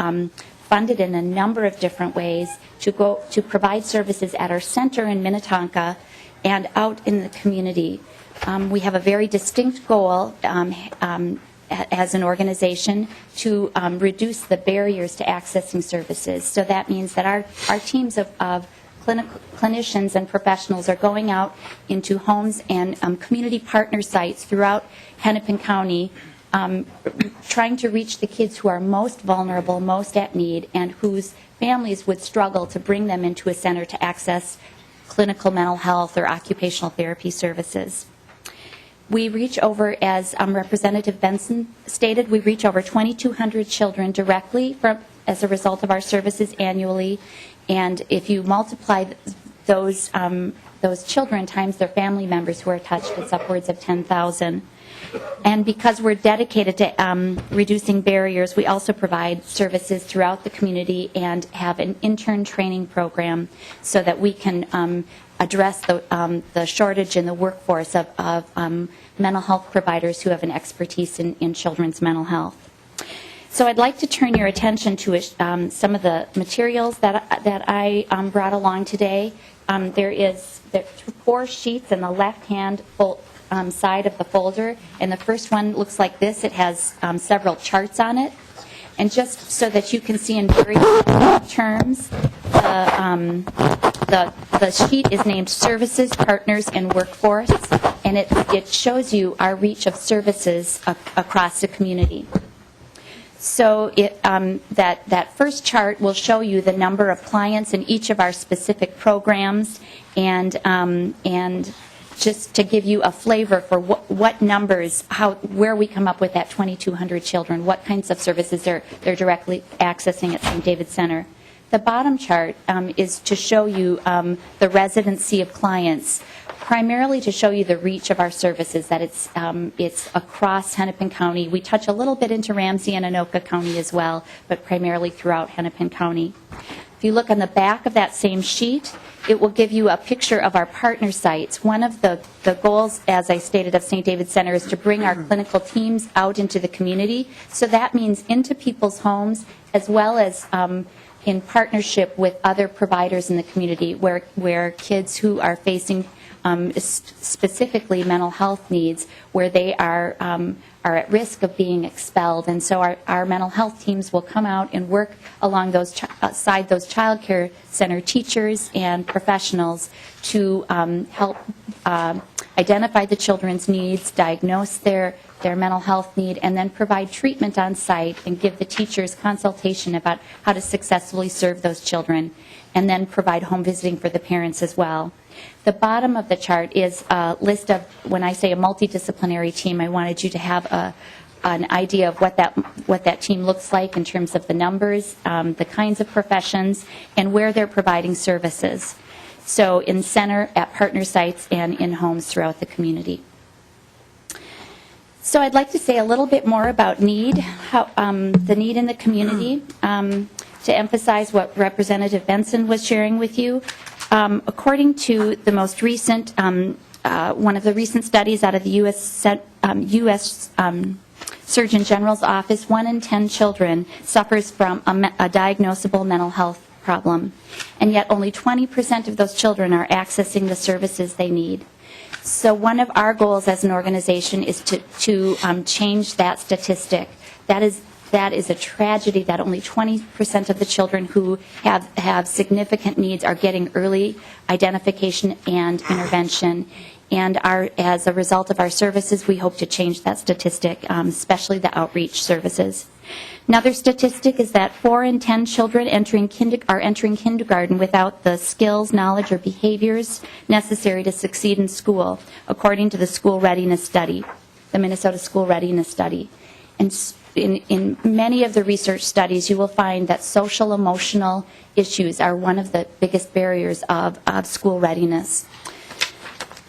funded in a number of different ways to provide services at our center in Minnetonka and out in the community. We have a very distinct goal as an organization to reduce the barriers to accessing services. So that means that our teams of clinicians and professionals are going out into homes and community partner sites throughout Hennepin County, trying to reach the kids who are most vulnerable, most at need, and whose families would struggle to bring them into a center to access clinical mental health or occupational therapy services. We reach over, as Representative Benson stated, we reach over 2,200 children directly as a result of our services annually. And if you multiply those children times their family members who are touched, it's upwards of 10,000. And because we're dedicated to reducing barriers, we also provide services throughout the community and have an intern training program so that we can address the shortage in the workforce of mental health providers who have an expertise in children's mental health. So I'd like to turn your attention to some of the materials that I brought along today. There are 4 sheets in the left-hand side of the folder, and the first one looks like this. It has several charts on it. And just so that you can see in very terms, the sheet is named Services, Partners, and Workforce, and it shows you our reach of services across the community. So that first chart will show you the number of clients in each of our specific programs, and just to give you a flavor for what numbers, where we come up with that 2,200 children, what kinds of services they're directly accessing at St. David's Center. The bottom chart is to show you the residency of clients, primarily to show you the reach of our services, that it's across Hennepin County. We touch a little bit into Ramsey and Anoka County as well, but primarily throughout Hennepin County. If you look on the back of that same sheet, it will give you a picture of our partner sites. One of the goals, as I stated, of St. David's Center is to bring our clinical teams out into the community. So that means into people's homes, as well as in partnership with other providers in the community where kids who are facing specifically mental health needs, where they are at risk of being expelled. And so our mental health teams will come out and work alongside those child care center teachers and professionals to help identify the children's needs, diagnose their mental health need, and then provide treatment on site and give the teachers consultation about how to successfully serve those children, and then provide home visiting for the parents as well. The bottom of the chart is a list of, when I say a multidisciplinary team, I wanted you to have an idea of what that team looks like in terms of the numbers, the kinds of professions, and where they're providing services. So in center, at partner sites, and in homes throughout the community. So I'd like to say a little bit more about need, the need in the community, to emphasize what Representative Benson was sharing with you. According to the most recent, one of the recent studies out of the U.S. Surgeon General's office, 1 in 10 children suffers from a diagnosable mental health problem, and yet only 20% of those children are accessing the services they need. So one of our goals as an organization is to change that statistic. That is a tragedy that only 20% of the children who have significant needs are getting early identification and intervention. And as a result of our services, we hope to change that statistic, especially the outreach services. Another statistic is that 4 in 10 children are entering kindergarten without the skills, knowledge, or behaviors necessary to succeed in school, according to the school readiness study, the Minnesota School Readiness Study. And in many of the research studies, you will find that social emotional issues are one of the biggest barriers of school readiness.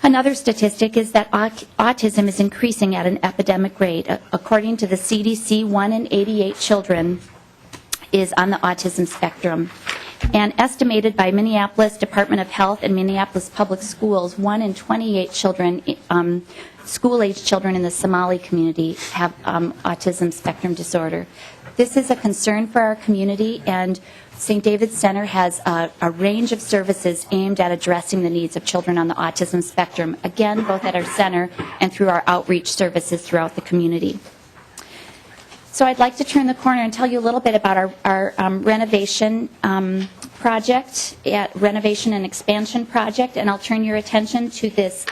Another statistic is that autism is increasing at an epidemic rate. According to the CDC, 1 in 88 children is on the autism spectrum. And estimated by Minneapolis Department of Health and Minneapolis Public Schools, 1 in 28 children, school-age children in the Somali community have autism spectrum disorder. This is a concern for our community, and St. David's Center has a range of services aimed at addressing the needs of children on the autism spectrum, again, both at our center and through our outreach services throughout the community. So I'd like to turn the corner and tell you a little bit about our renovation project, renovation and expansion project, and I'll turn your attention to this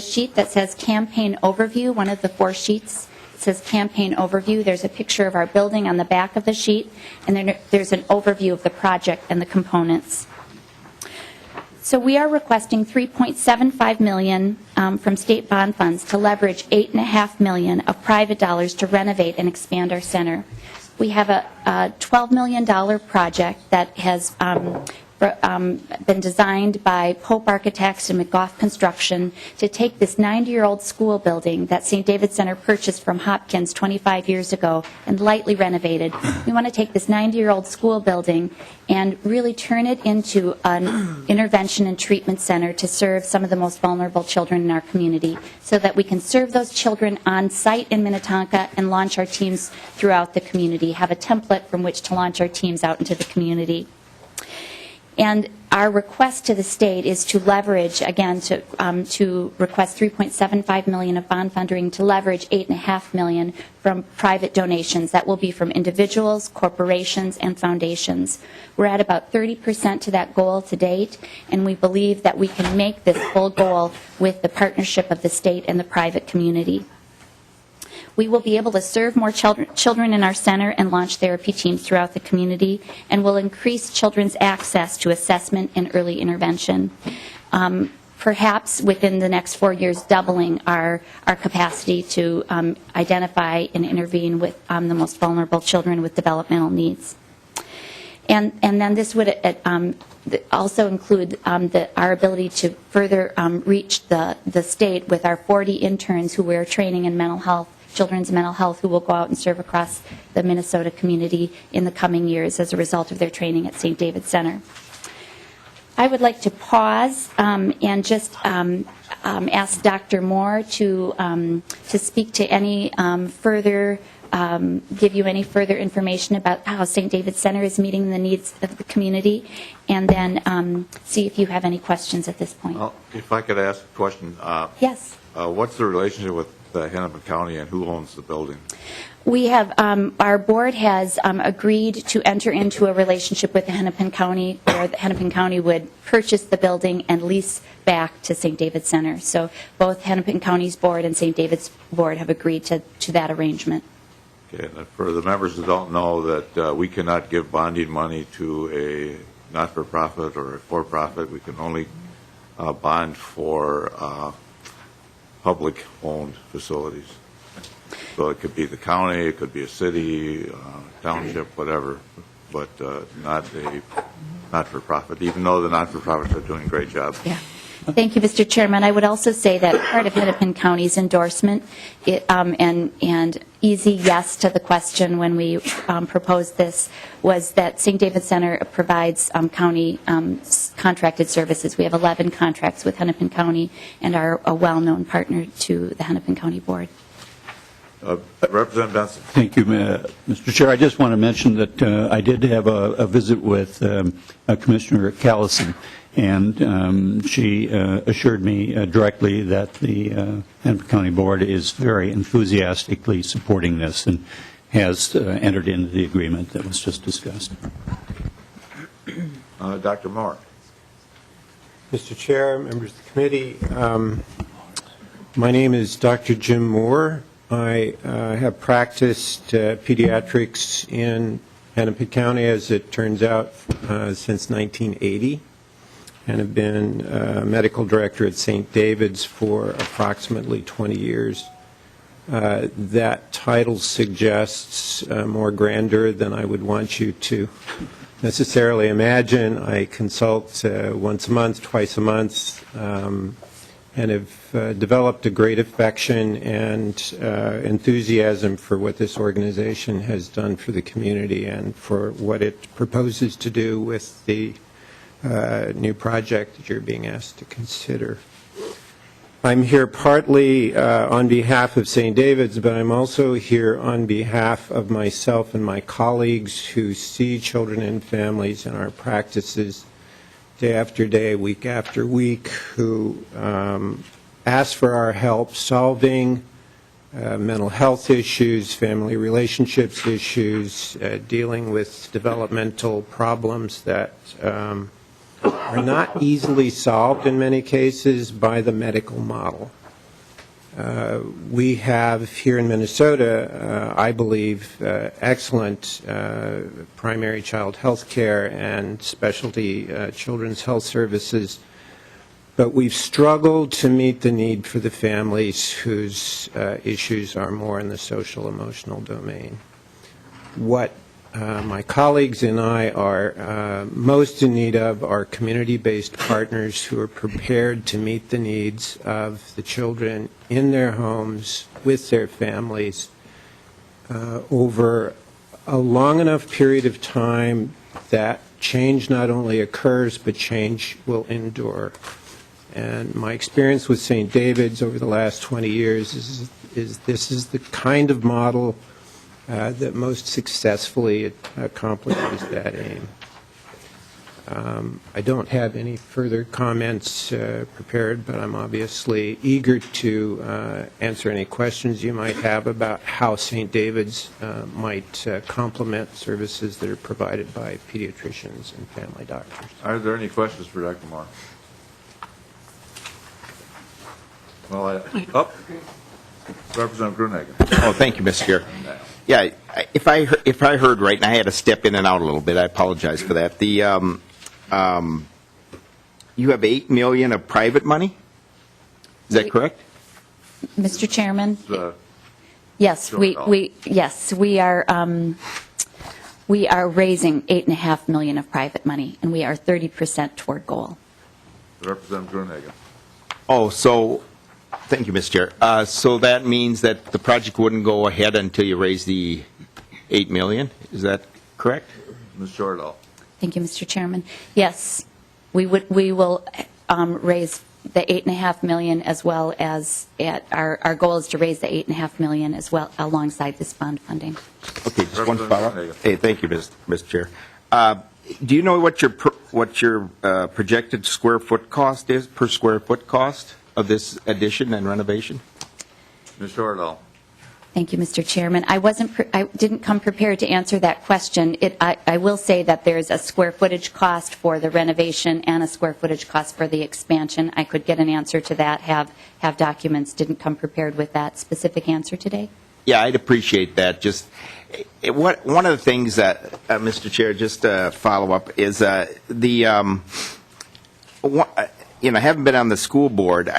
sheet that says Campaign Overview, one of the 4 sheets. It says Campaign Overview. There's a picture of our building on the back of the sheet, and then there's an overview of the project and the components. So we are requesting $3.75 million from state bond funds to leverage $8.5 million of private dollars to renovate and expand our center. We have a $12 million project that has been designed by Pope Architects and McGough Construction to take this 90-year-old school building that St. David's Center purchased from Hopkins 25 years ago and lightly renovated. We want to take this 90-year-old school building and really turn it into an intervention and treatment center to serve some of the most vulnerable children in our community so that we can serve those children on site in Minnetonka and launch our teams throughout the community, have a template from which to launch our teams out into the community. And our request to the state is to leverage, again, to request $3.75 million of bond funding to leverage $8.5 million from private donations. That will be from individuals, corporations, and foundations. We're at about 30% to that goal to date, and we believe that we can make this full goal with the partnership of the state and the private community. We will be able to serve more children in our center and launch therapy teams throughout the community, and will increase children's access to assessment and early intervention. Perhaps within the next 4 years, doubling our capacity to identify and intervene with the most vulnerable children with developmental needs. And then this would also include our ability to further reach the state with our 40 interns who we're training in mental health, children's mental health, who will go out and serve across the Minnesota community in the coming years as a result of their training at St. David's Center. I would like to pause and just ask Dr. Moore to speak to any further, give you any further information about how St. David's Center is meeting the needs of the community, and then see if you have any questions at this point. Well, if I could ask a question. Yes. What's the relationship with Hennepin County, and who owns the building? We have, our board has agreed to enter into a relationship with the Hennepin County, where the Hennepin County would purchase the building and lease back to St. David's Center. So both Hennepin County's board and St. David's board have agreed to that arrangement. Okay, and for the members who don't know, that we cannot give bonding money to a not-for-profit or a for-profit. We can only bond for public-owned facilities. So it could be the county, it could be a city, township, whatever, but not for profit, even though the not-for-profits are doing a great job. Yeah. Thank you, Mr. Chairman. I would also say that part of Hennepin County's endorsement and easy yes to the question when we proposed this was that St. David's Center provides county contracted services. We have 11 contracts with Hennepin County and are a well-known partner to the Hennepin County Board. Representative Benson. Thank you, Mr. Chair. I just want to mention that I did have a visit with Commissioner Callison, and she assured me directly that the Hennepin County Board is very enthusiastically supporting this and has entered into the agreement that was just discussed. Dr. Moore. Mr. Chair, members of the committee, my name is Dr. Jim Moore. I have practiced pediatrics in Hennepin County, as it turns out, since 1980, and have been medical director at St. David's for approximately 20 years. That title suggests more grandeur than I would want you to necessarily imagine. I consult once a month, twice a month, and have developed a great affection and enthusiasm for what this organization has done for the community and for what it proposes to do with the new project that you're being asked to consider. I'm here partly on behalf of St. David's, but I'm also here on behalf of myself and my colleagues who see children and families in our practices day after day, week after week, who ask for our help solving mental health issues, family relationships issues, dealing with developmental problems that are not easily solved in many cases by the medical model. We have here in Minnesota, I believe, excellent primary child health care and specialty children's health services but we've struggled to meet the need for the families whose issues are more in the social emotional domain. What my colleagues and I are most in need of are community-based partners who are prepared to meet the needs of the children in their homes with their families over a long enough period of time that change not only occurs, but change will endure. And my experience with St. David's over the last 20 years is this is the kind of model that most successfully accomplishes that aim. I don't have any further comments prepared, but I'm obviously eager to answer any questions you might have about how St. David's might complement services that are provided by pediatricians and family doctors. Are there any questions for Dr. Moore? Well, Representative Gruenhagen. Oh, thank you, Mr. Chair. Yeah, if I heard right, and I had to step in and out a little bit, I apologize for that. You have $8 million of private money? Is that correct? Mr. Chairman? Yes, we are raising $8.5 million of private money, and we are 30% toward goal. Representative Gruenhagen. Oh, so, thank you, Mr. Chair. So that means that the project wouldn't go ahead until you raise the $8 million? Is that correct? Ms. Jordahl. Thank you, Mr. Chairman. Yes, we will raise the $8.5 million as well as our goal is to raise the $8.5 million as well alongside this bond funding. Okay, just one follow-up. Hey, thank you, Mr. Chair. Do you know what your projected square foot cost is, per square foot cost of this addition and renovation? Ms. Jordahl. Thank you, Mr. Chairman. I didn't come prepared to answer that question. I will say that there's a square footage cost for the renovation and a square footage cost for the expansion. I could get an answer to that, have documents. Didn't come prepared with that specific answer today. Yeah, I'd appreciate that. Just one of the things that, Mr. Chair, just to follow up is I haven't been on the school board.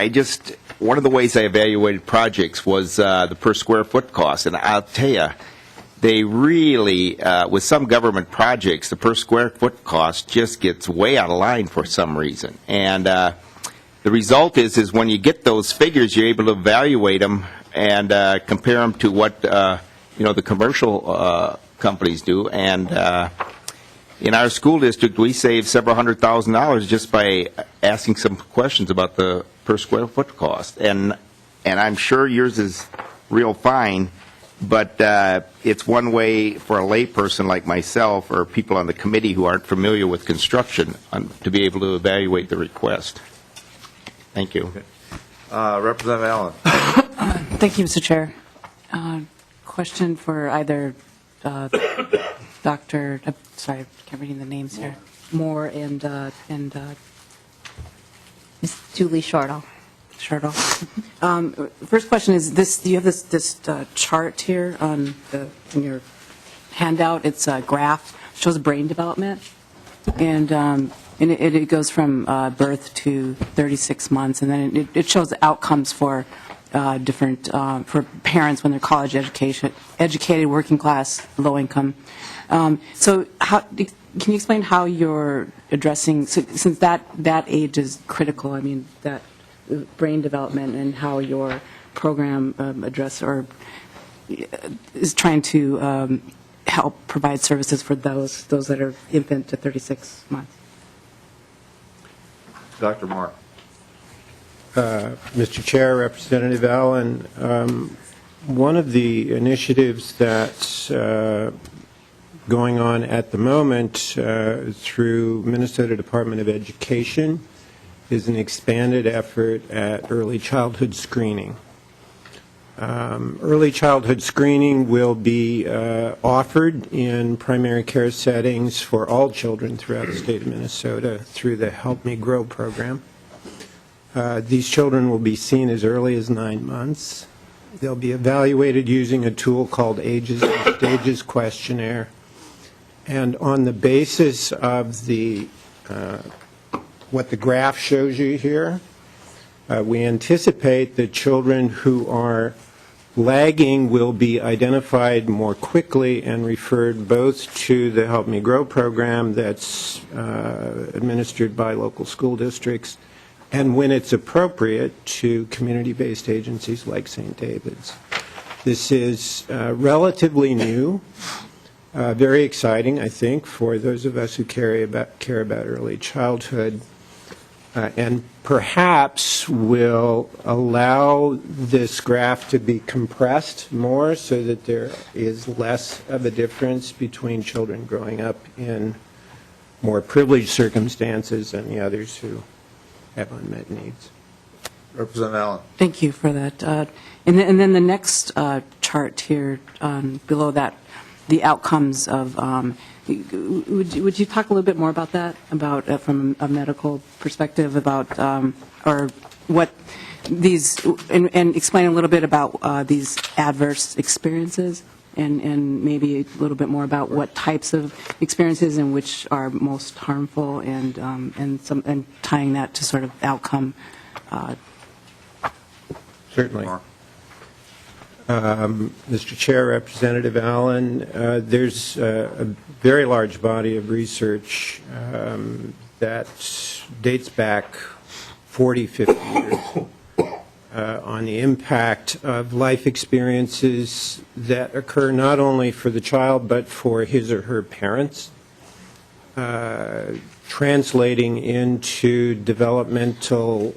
One of the ways I evaluated projects was the per square foot cost, and I'll tell you, they really, with some government projects, the per square foot cost just gets way out of line for some reason. And the result is when you get those figures, you're able to evaluate them and compare them to what the commercial companies do. And in our school district, we save several $100,000 just by asking some questions about the per square foot cost. And I'm sure yours is real fine, but it's one way for a layperson like myself or people on the committee who aren't familiar with construction to be able to evaluate the request. Thank you. Okay. Representative Allen. Thank you, Mr. Chair. Question for either Dr. Sorry, I can't read the names here. Moore and Ms. Julie Shortall. First question is this: do you have this chart here in your handout? It's a graph, shows brain development, and it goes from birth to 36 months, and then it shows outcomes for different for parents when they're college educated, working class, low income. So can you explain how you're addressing, since that age is critical, I mean, that brain development, and how your program is trying to help provide services for those that are infant to 36 months? Dr. Moore. Mr. Chair, Representative Allen, one of the initiatives that's going on at the moment through Minnesota Department of Education is an expanded effort at early childhood screening. Early childhood screening will be offered in primary care settings for all children throughout the state of Minnesota through the Help Me Grow program. These children will be seen as early as 9 months. They'll be evaluated using a tool called Ages and Stages Questionnaire. And on the basis of the what the graph shows you here. We anticipate that children who are lagging will be identified more quickly and referred both to the Help Me Grow program that's administered by local school districts, and when it's appropriate, to community-based agencies like St. David's. This is relatively new, very exciting, I think, for those of us who care about early childhood, and perhaps will allow this graph to be compressed more so that there is less of a difference between children growing up in more privileged circumstances and the others who have unmet needs. Representative Allen. Thank you for that. And then the next chart here below that, the outcomes of, would you talk a little bit more about that, about from a medical perspective, about, or what these, and explain a little bit about these adverse experiences, and maybe a little bit more about what types of experiences and which are most harmful, and tying that to sort of outcome. Certainly. Mr. Chair, Representative Allen, there's a very large body of research that dates back 40, 50 years on the impact of life experiences that occur not only for the child but for his or her parents, translating into developmental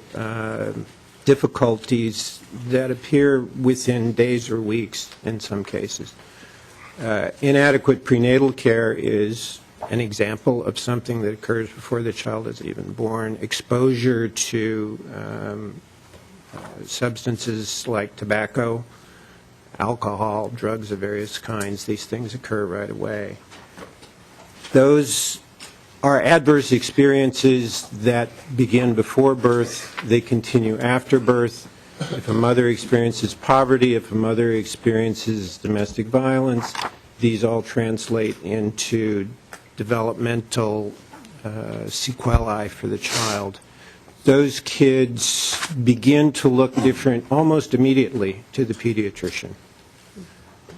difficulties that appear within days or weeks in some cases. Inadequate prenatal care is an example of something that occurs before the child is even born. Exposure to substances like tobacco, alcohol, drugs of various kinds, these things occur right away. Those are adverse experiences that begin before birth. They continue after birth. If a mother experiences poverty, if a mother experiences domestic violence, these all translate into developmental sequelae for the child. Those kids begin to look different almost immediately to the pediatrician.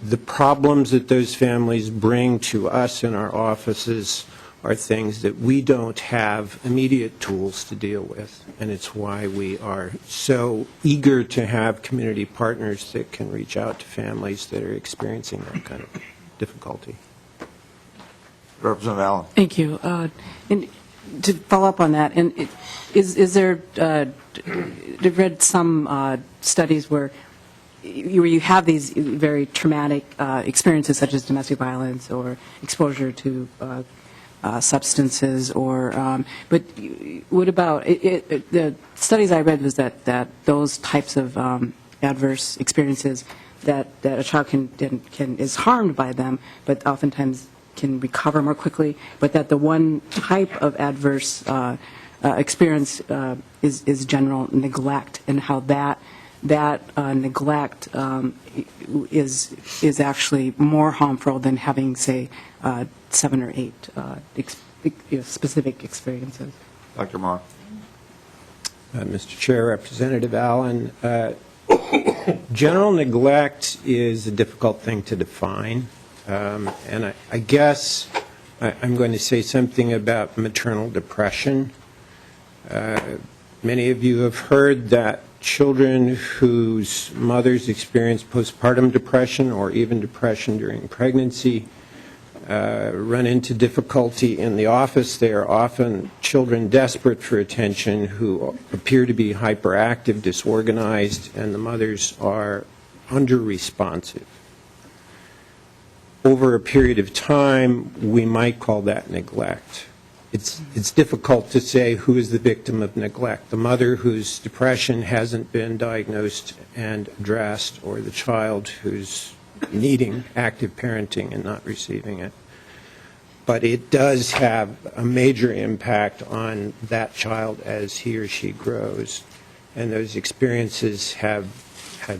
The problems that those families bring to us in our offices are things that we don't have immediate tools to deal with, and it's why we are so eager to have community partners that can reach out to families that are experiencing that kind of difficulty. Representative Allen. Thank you. And to follow up on that, and is there, I've read some studies where you have these very traumatic experiences such as domestic violence or exposure to substances, or but what about the studies I read was that those types of adverse experiences that a child can is harmed by them, but oftentimes can recover more quickly, but that the one type of adverse experience is general neglect, and how that neglect is actually more harmful than having, say, 7 or 8 specific experiences. Dr. Moore. Mr. Chair, Representative Allen, general neglect is a difficult thing to define, and I guess I'm going to say something about maternal depression. Many of you have heard that children whose mothers experience postpartum depression or even depression during pregnancy run into difficulty in the office. They are often children desperate for attention who appear to be hyperactive, disorganized, and the mothers are under-responsive. Over a period of time, we might call that neglect. It's difficult to say who is the victim of neglect, the mother whose depression hasn't been diagnosed and addressed, or the child who's needing active parenting and not receiving it. But it does have a major impact on that child as he or she grows, and those experiences have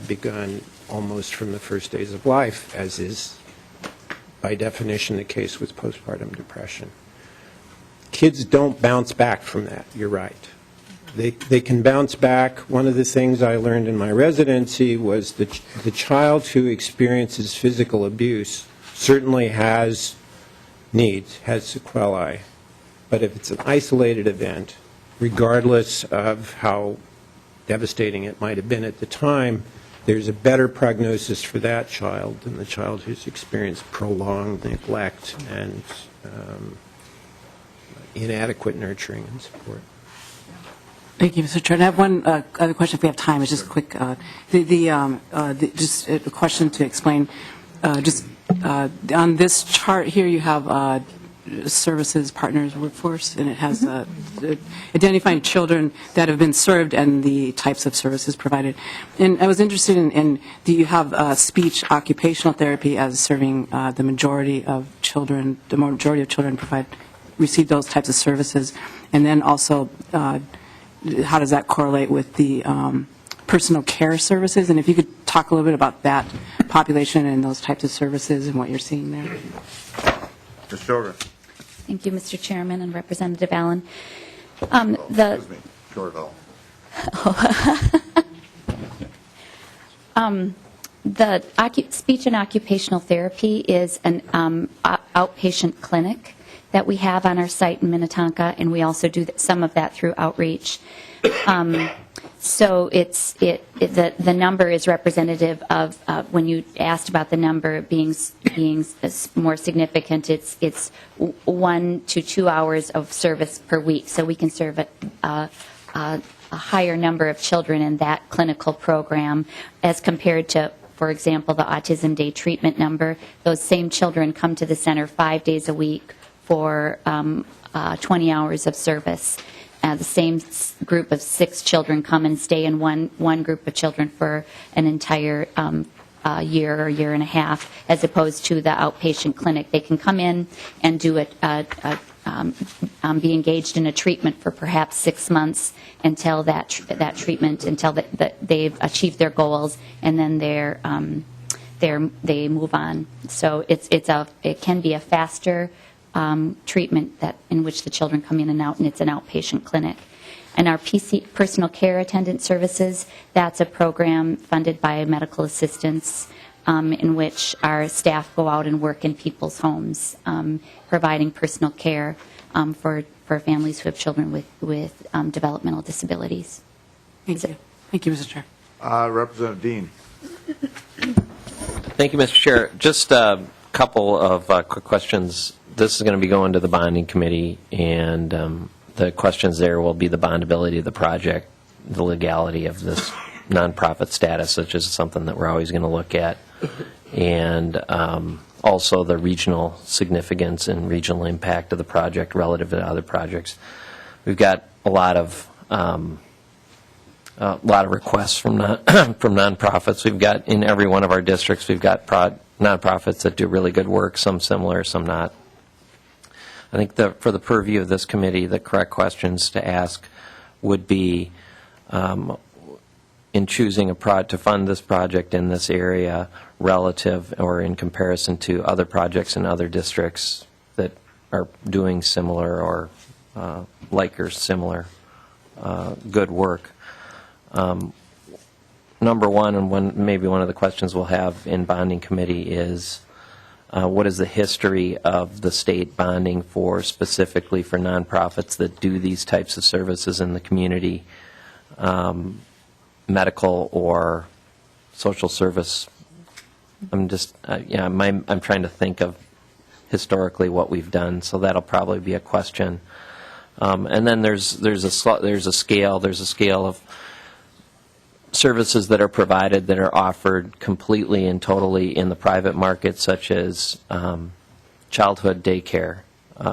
begun almost from the first days of life, as is by definition the case with postpartum depression. kids don't bounce back from that, you're right. They can bounce back. One of the things I learned in my residency was that the child who experiences physical abuse certainly has needs, has sequelae. But if it's an isolated event, regardless of how devastating it might have been at the time, there's a better prognosis for that child than the child who's experienced prolonged neglect and inadequate nurturing and support. Thank you, Mr. Chair. And I have one other question, if we have time. It's just quick. Just a question to explain. On this chart here, you have services, partners, workforce, and it has identifying children that have been served and the types of services provided. And I was interested in do you have speech occupational therapy as serving the majority of children, receive those types of services? And then also, how does that correlate with the personal care services? And if you could talk a little bit about that population and those types of services and what you're seeing there. Ms. Shorter. Thank you, Mr. Chairman and Representative Allen. Excuse me, Shorter. The speech and occupational therapy is an outpatient clinic that we have on our site in Minnetonka, and we also do some of that through outreach. So the number is representative of when you asked about the number being more significant. It's 1 to 2 hours of service per week, so we can serve a higher number of children in that clinical program as compared to, for example, the Autism Day treatment number. Those same children come to the center 5 days a week for 20 hours of service. The same group of 6 children come and stay in one group of children for an entire year or year and a half, as opposed to the outpatient clinic. They can come in and do be engaged in a treatment for perhaps 6 months until that treatment, until they've achieved their goals, and then they move on. So it can be a faster treatment in which the children come in and out, and it's an outpatient clinic. And our personal care attendant services, that's a program funded by medical assistants in which our staff go out and work in people's homes, providing personal care for families who have children with developmental disabilities. Thank you. Thank you, Mr. Chair. Representative Dean. Thank you, Mr. Chair. Just a couple of quick questions. This is going to be going to the bonding committee, and the questions there will be the bondability of the project, the legality of this nonprofit status, which is something that we're always going to look at, and also the regional significance and regional impact of the project relative to other projects. We've got a lot of requests from from nonprofits. We've got in every one of our districts, we've got nonprofits that do really good work, some similar, some not. I think for the purview of this committee, the correct questions to ask would be, in choosing to fund this project in this area relative or in comparison to other projects in other districts that are doing similar or like or similar good work. Number one, and maybe one of the questions we'll have in bonding committee is, what is the history of the state bonding specifically for nonprofits that do these types of services in the community, medical or social service? I'm trying to think of historically what we've done, so that'll probably be a question. And then there's a scale of services that are provided that are offered completely and totally in the private market, such as childhood daycare,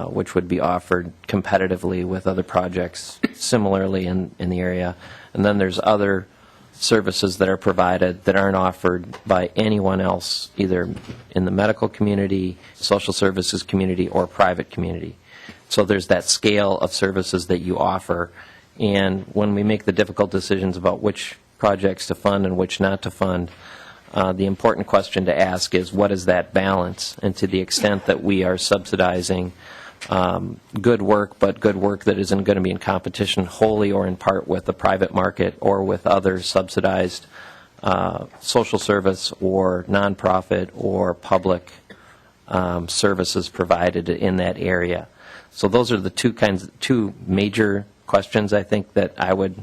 which would be offered competitively with other projects similarly in the area. And then there's other services that are provided that aren't offered by anyone else, either in the medical community, social services community, or private community. So there's that scale of services that you offer. And when we make the difficult decisions about which projects to fund and which not to fund, the important question to ask is, what is that balance? And to the extent that we are subsidizing good work, but good work that isn't going to be in competition wholly or in part with the private market or with other subsidized social service or nonprofit or public services provided in that area. So those are the two major questions I think that I would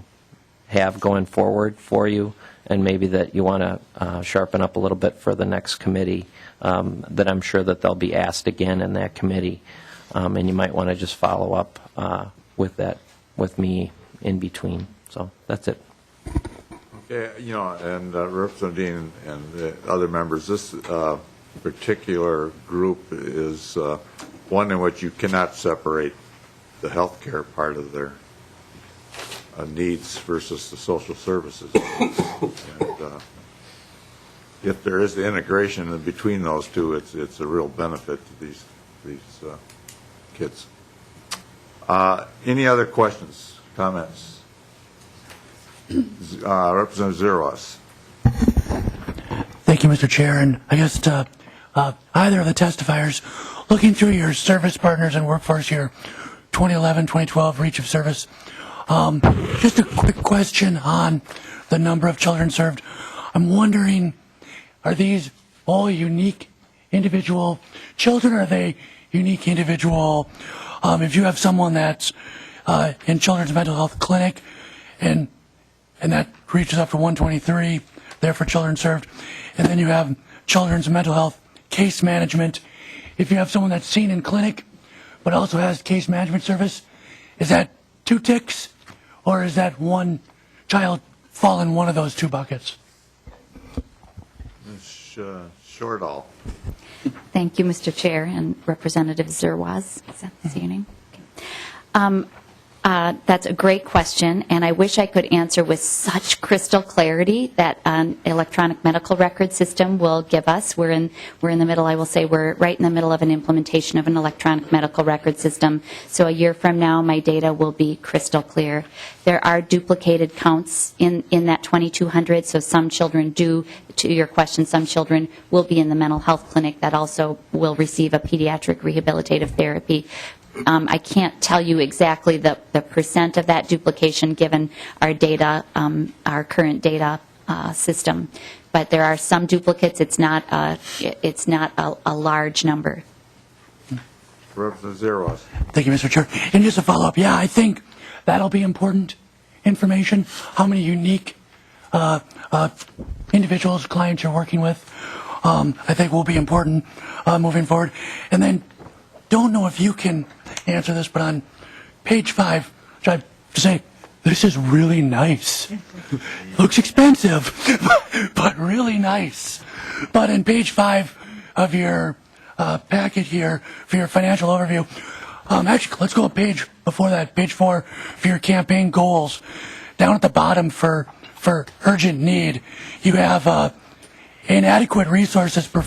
have going forward for you, and maybe that you want to sharpen up a little bit for the next committee, that I'm sure that they'll be asked again in that committee, and you might want to just follow up with me in between. So that's it. Okay, and Representative Dean and the other members, this particular group is one in which you cannot separate the health care part of their needs versus the social services. And if there is the integration in between those two, it's a real benefit to these kids. Any other questions, comments? Representative Zeros. Thank you, Mr. Chair. And I guess either of the testifiers, looking through your service partners and workforce here, 2011, 2012 reach of service, just a quick question on the number of children served. I'm wondering, are these all unique individual children, or are they unique individual? If you have someone that's in children's mental health clinic and that reaches up to 123 there for children served, and then you have children's mental health case management, if you have someone that's seen in clinic but also has case management service, is that 2 ticks, or is that one child fall in one of those 2 buckets? Shortall. Thank you, Mr. Chair, and Representative Zerwas. Is that the name? Okay. That's a great question, and I wish I could answer with such crystal clarity that an electronic medical record system will give us. We're in the middle, I will say, we're right in the middle of an implementation of an electronic medical record system. So a year from now, my data will be crystal clear. There are duplicated counts in that 2,200, so some children do, to your question, some children will be in the mental health clinic that also will receive a pediatric rehabilitative therapy. I can't tell you exactly the percent of that duplication given our data, our current data system, but there are some duplicates. It's not a large number. Representative Zeros. Thank you, Mr. Chair. And just a follow-up, yeah, I think that'll be important information, how many unique individuals, clients you're working with, I think will be important moving forward. And then, don't know if you can answer this, but on page 5, which I have to say, this is really nice. Looks expensive, but really nice. But in page 5 of your packet here for your financial overview, actually, let's go a page before that, page 4, for your campaign goals. Down at the bottom for urgent need, you have inadequate resources for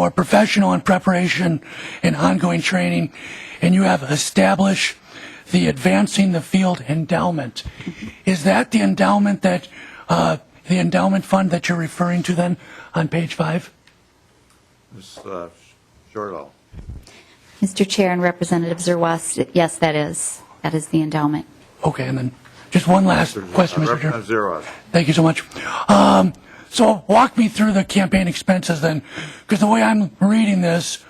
professional and preparation and ongoing training, and you have establish the Advancing the Field endowment. Is that the endowment that the endowment fund that you're referring to then on page 5? Ms. Shortall. Mr. Chair and Representative Zerwas, yes, that is the endowment. Okay, and then just one last question, Mr. Chair. Representative Zeros. Thank you so much. So walk me through the campaign expenses then, because the way I'm reading this,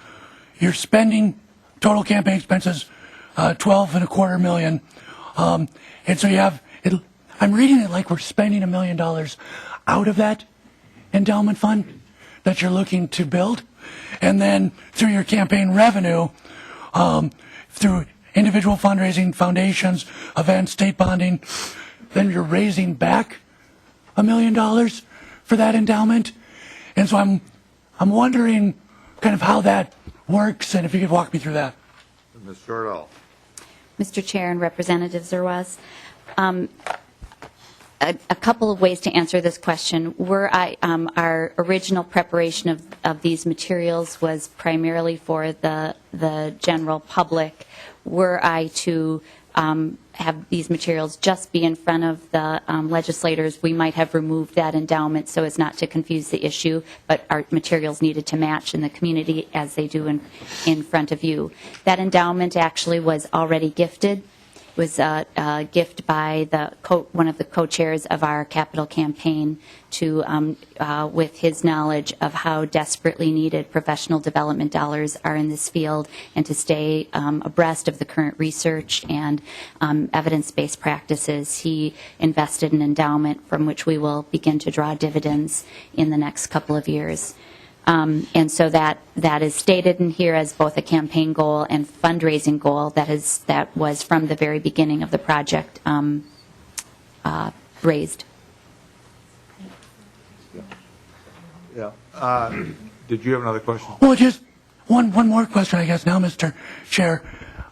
you're spending total campaign expenses $12.25 million, and so you have it. I'm reading it like we're spending $1 million out of that endowment fund that you're looking to build, and then through your campaign revenue, through individual fundraising, foundations, events, state bonding, then you're raising back $1 million for that endowment. And so I'm wondering kind of how that works, and if you could walk me through that. Ms. Shortall. Mr. Chair and Representative Zerwas, a couple of ways to answer this question. Our original preparation of these materials was primarily for the general public. Were I to have these materials just be in front of the legislators, we might have removed that endowment so as not to confuse the issue, but our materials needed to match in the community as they do in front of you. That endowment actually was already gifted. It was a gift by one of the co-chairs of our capital campaign with his knowledge of how desperately needed professional development dollars are in this field, and to stay abreast of the current research and evidence-based practices. He invested an endowment from which we will begin to draw dividends in the next couple of years. And so that is stated in here as both a campaign goal and fundraising goal that was from the very beginning of the project raised. Yeah. Did you have another question? Well, just one more question, I guess, now, Mr. Chair,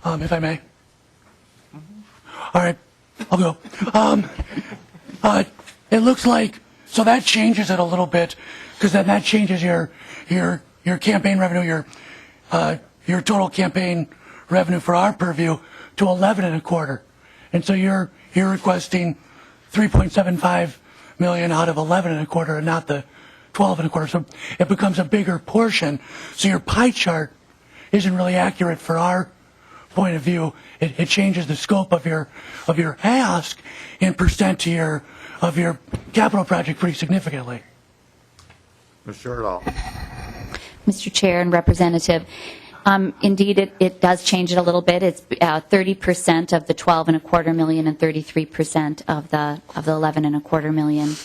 if I may. All right, I'll go. It looks like, so that changes it a little bit, because then that changes your campaign revenue, your total campaign revenue for our purview to 11.25, and so you're requesting 3.75 million out of 11.25, and not the 12.25. So it becomes a bigger portion. So your pie chart isn't really accurate for our point of view. It changes the scope of your ask in percent of your capital project pretty significantly. Ms. Sherdall. Mr. Chair and Representative, indeed, it does change it a little bit. It's 30% of the 12.25 million and 33% of the 11.25 million.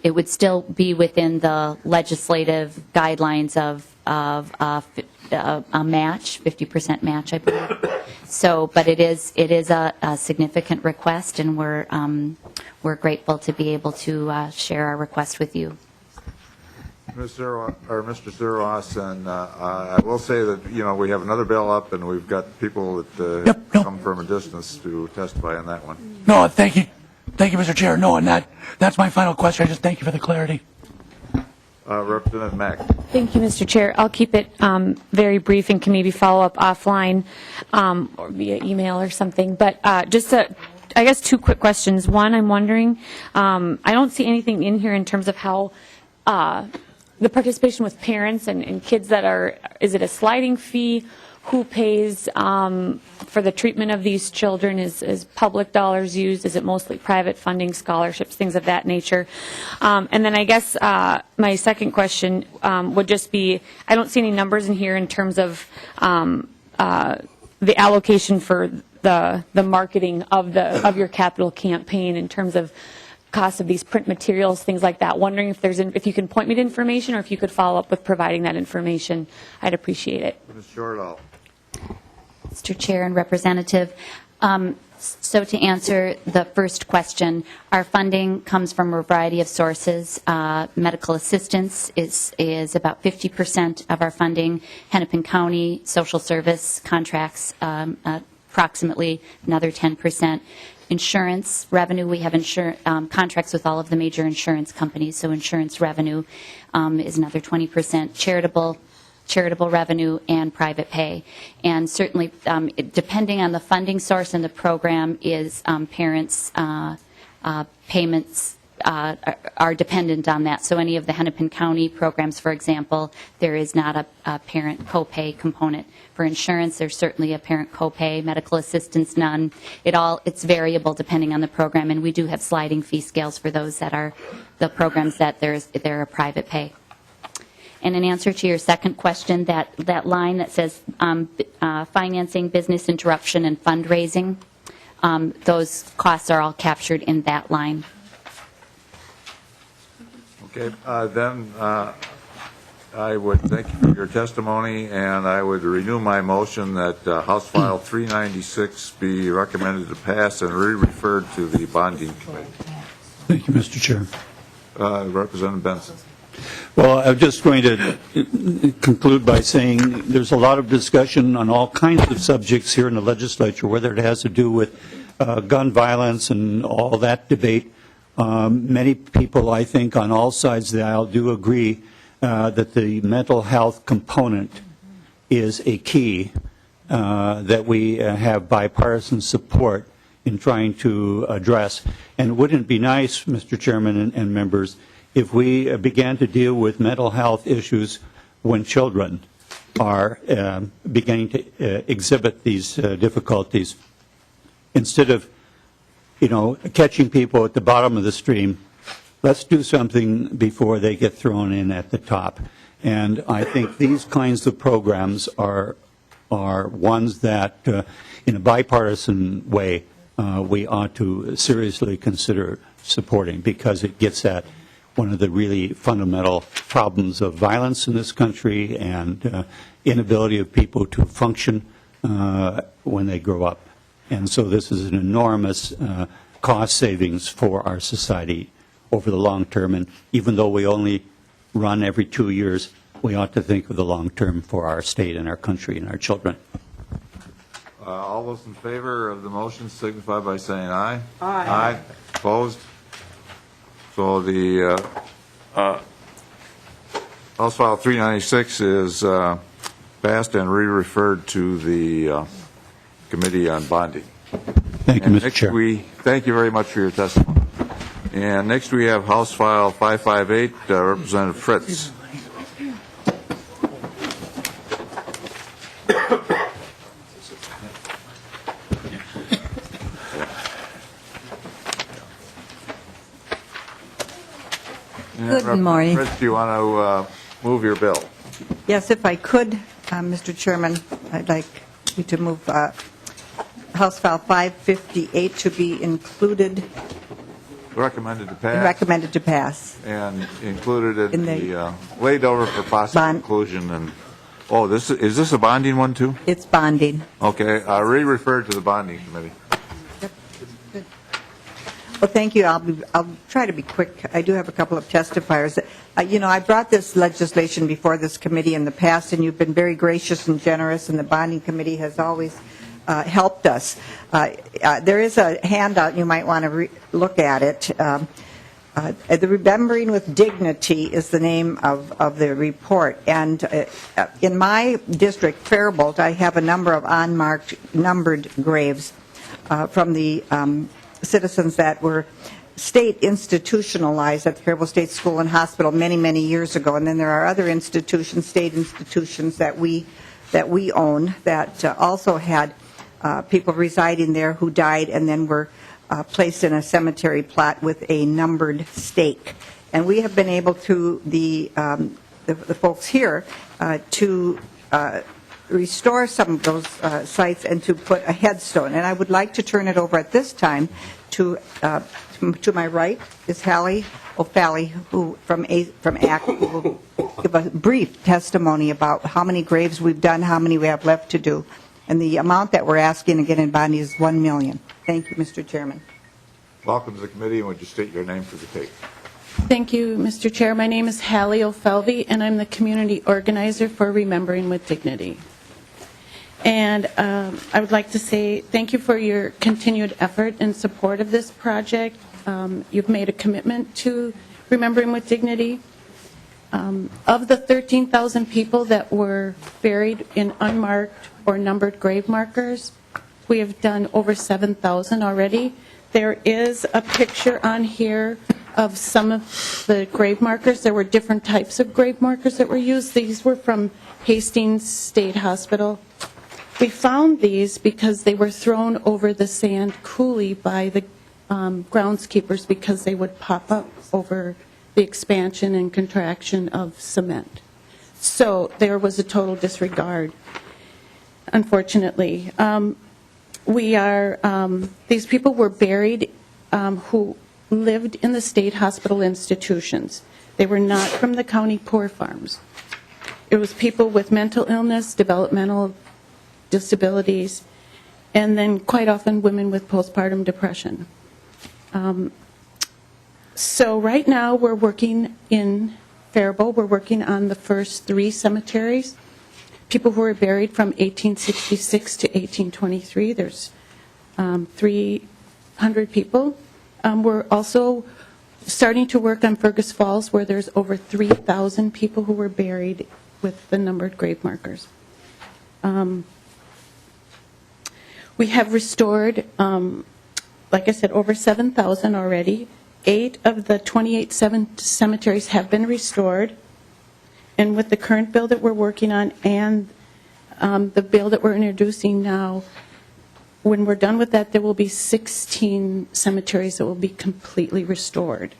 It would still be within the legislative guidelines of a match, 50% match, I believe. So, but it is a significant request, and we're grateful to be able to share our request with you. Mr. Zeros, and I will say that, we have another bill up, and we've got people that come from a distance to testify on that one. No, thank you, Mr. Chair. No, and that's my final question. I just thank you for the clarity. Representative Mack. Thank you, Mr. Chair. I'll keep it very brief and can maybe follow up offline or via email or something. But just I guess two quick questions. One, I'm wondering, I don't see anything in here in terms of how the participation with parents and kids that are, is it a sliding fee? Who pays for the treatment of these children? Is public dollars used? Is it mostly private funding, scholarships, things of that nature? And then I guess my second question would just be, I don't see any numbers in here in terms of the allocation for the marketing of your capital campaign in terms of cost of these print materials, things like that. Wondering if you can point me to information, or if you could follow up with providing that information, I'd appreciate it. Ms. Shordall. Mr. Chair and Representative, so to answer the first question, our funding comes from a variety of sources. Medical assistance is about 50% of our funding. Hennepin County social service contracts approximately another 10%. Insurance revenue, we have contracts with all of the major insurance companies, so insurance revenue is another 20%. Charitable revenue and private pay. And certainly, depending on the funding source and the program, is parents' payments are dependent on that. So any of the Hennepin County programs, for example, there is not a parent copay component. For insurance, there's certainly a parent copay. Medical assistance, none. It's variable depending on the program, and we do have sliding fee scales for those that are the programs that they're a private pay. And in answer to your second question, that line that says financing, business interruption, and fundraising, those costs are all captured in that line. Okay, then I would thank you for your testimony, and I would renew my motion that House File 396 be recommended to pass and re-referred to the bonding committee. Thank you, Mr. Chair. Representative Benson. Well, I'm just going to conclude by saying there's a lot of discussion on all kinds of subjects here in the legislature, whether it has to do with gun violence and all that debate. Many people, I think, on all sides of the aisle do agree that the mental health component is a key, that we have bipartisan support in trying to address. And wouldn't it be nice, Mr. Chairman and members, if we began to deal with mental health issues when children are beginning to exhibit these difficulties, instead of, catching people at the bottom of the stream. Let's do something before they get thrown in at the top. And I think these kinds of programs are ones that, in a bipartisan way, we ought to seriously consider supporting, because it gets at one of the really fundamental problems of violence in this country and inability of people to function when they grow up. And so this is an enormous cost savings for our society over the long term. And even though we only run every 2 years, we ought to think of the long term for our state and our country and our children. All those in favor of the motion signify by saying aye. Aye. Aye. Opposed? So the House File 396 is passed and re-referred to the Committee on Bonding. Thank you, Mr. Chair. Thank you very much for your testimony. And next we have House File 558, Representative Fritz. Good morning. Fritz, do you want to move your bill? Yes, if I could, Mr. Chairman, I'd like you to move House File 558 to be included. Recommended to pass. Recommended to pass. And included In the laid over for possible inclusion. And is this a bonding one too? It's bonding. Okay, re-referred to the bonding committee. Well, thank you. I'll try to be quick. I do have a couple of testifiers. I brought this legislation before this committee in the past, and you've been very gracious and generous, and the bonding committee has always helped us. There is a handout. You might want to look at it. The Remembering with Dignity is the name of the report. And in my district, Faribault, I have a number of unmarked, numbered graves from the citizens that were state institutionalized at the Faribault State School and Hospital many, many years ago. And then there are other institutions, state institutions that we own that also had people residing there who died and then were placed in a cemetery plot with a numbered stake. And we have been able to, the folks here, to restore some of those sites and to put a headstone. And I would like to turn it over at this time to my right is Hallie O'Falley, who from ACT, who will give a brief testimony about how many graves we've done, how many we have left to do. And the amount that we're asking again in bonding is $1 million. Thank you, Mr. Chairman. Welcome to the committee, and would you state your name for the tape? Thank you, Mr. Chair. My name is Hallie O'Felvey, and I'm the community organizer for Remembering with Dignity. And I would like to say thank you for your continued effort and support of this project. You've made a commitment to Remembering with Dignity. Of the 13,000 people that were buried in unmarked or numbered grave markers, we have done over 7,000 already. There is a picture on here of some of the grave markers. There were different types of grave markers that were used. These were from Hastings State Hospital. We found these because they were thrown over the sand coulee by the groundskeepers because they would pop up over the expansion and contraction of cement. So there was a total disregard, unfortunately. These people were buried who lived in the state hospital institutions. They were not from the county poor farms. It was people with mental illness, developmental disabilities, and then quite often women with postpartum depression. So right now we're working in Faribault. We're working on the first 3 cemeteries. People who were buried from 1866 to 1823. There's 300 people. We're also starting to work on Fergus Falls, where there's over 3,000 people who were buried with the numbered grave markers. We have restored, like I said, over 7,000 already. 8 of the 28 cemeteries have been restored. And with the current bill that we're working on and the bill that we're introducing now, when we're done with that, there will be 16 cemeteries that will be completely restored.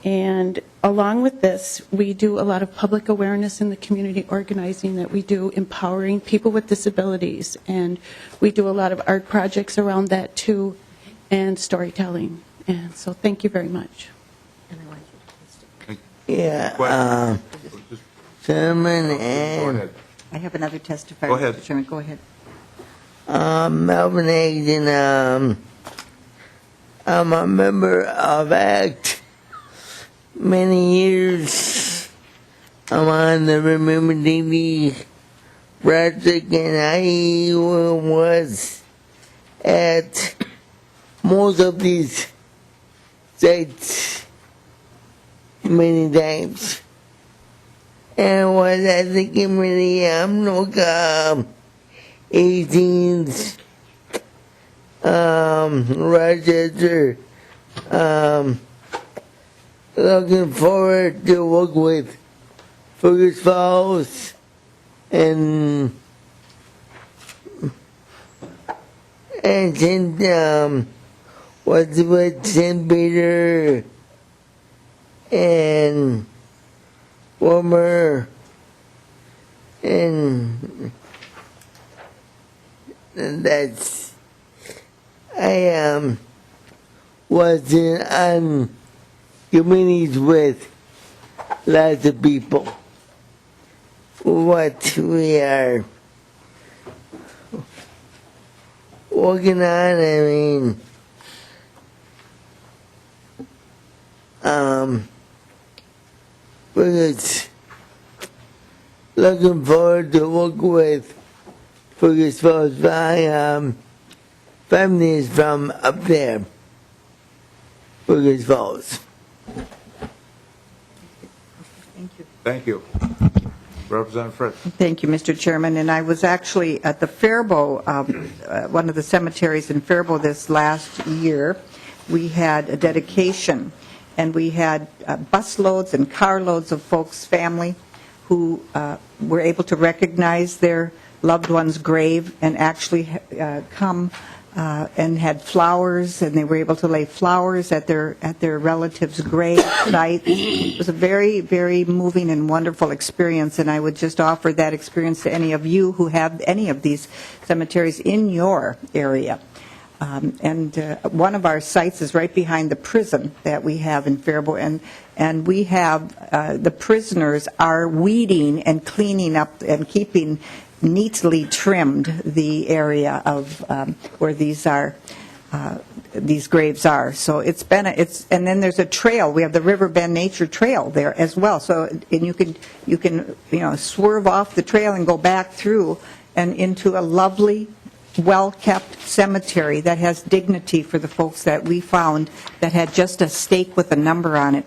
And along with this, we do a lot of public awareness in the community organizing that we do, empowering people with disabilities. And we do a lot of art projects around that too, and storytelling. And so thank you very much. Yeah, Chairman and... I have another testifier. Go ahead. Mr. Chairman, go ahead. Melvin Agden, I'm a member of ACT. Many years I'm on the Remember Dignity project, and I was at most of these sites many times. And was at the committee, Amnoka 18th, Rochester, looking forward to work with Fergus Falls and St. what's with St. Peter and former and that's I was on committees with lots of people. What we are working on, I mean, Fergus, looking forward to work with Fergus Falls. My family is from up there, Fergus Falls. Thank you. Representative Fritz. Thank you, Mr. Chairman. And I was actually at the Faribault, one of the cemeteries in Faribault this last year. We had a dedication, and we had busloads and carloads of folks' family who were able to recognize their loved one's grave and actually come and had flowers, and they were able to lay flowers at their relatives' grave site. It was a very, very moving and wonderful experience, and I would just offer that experience to any of you who have any of these cemeteries in your area. One of our sites is right behind the prison that we have in Faribault, and we have the prisoners are weeding and cleaning up and keeping neatly trimmed the area of where these graves are. So it's been and then there's a trail. We have the River Bend Nature Trail there as well. So and you can swerve off the trail and go back through and into a lovely, well-kept cemetery that has dignity for the folks that we found that had just a stake with a number on it,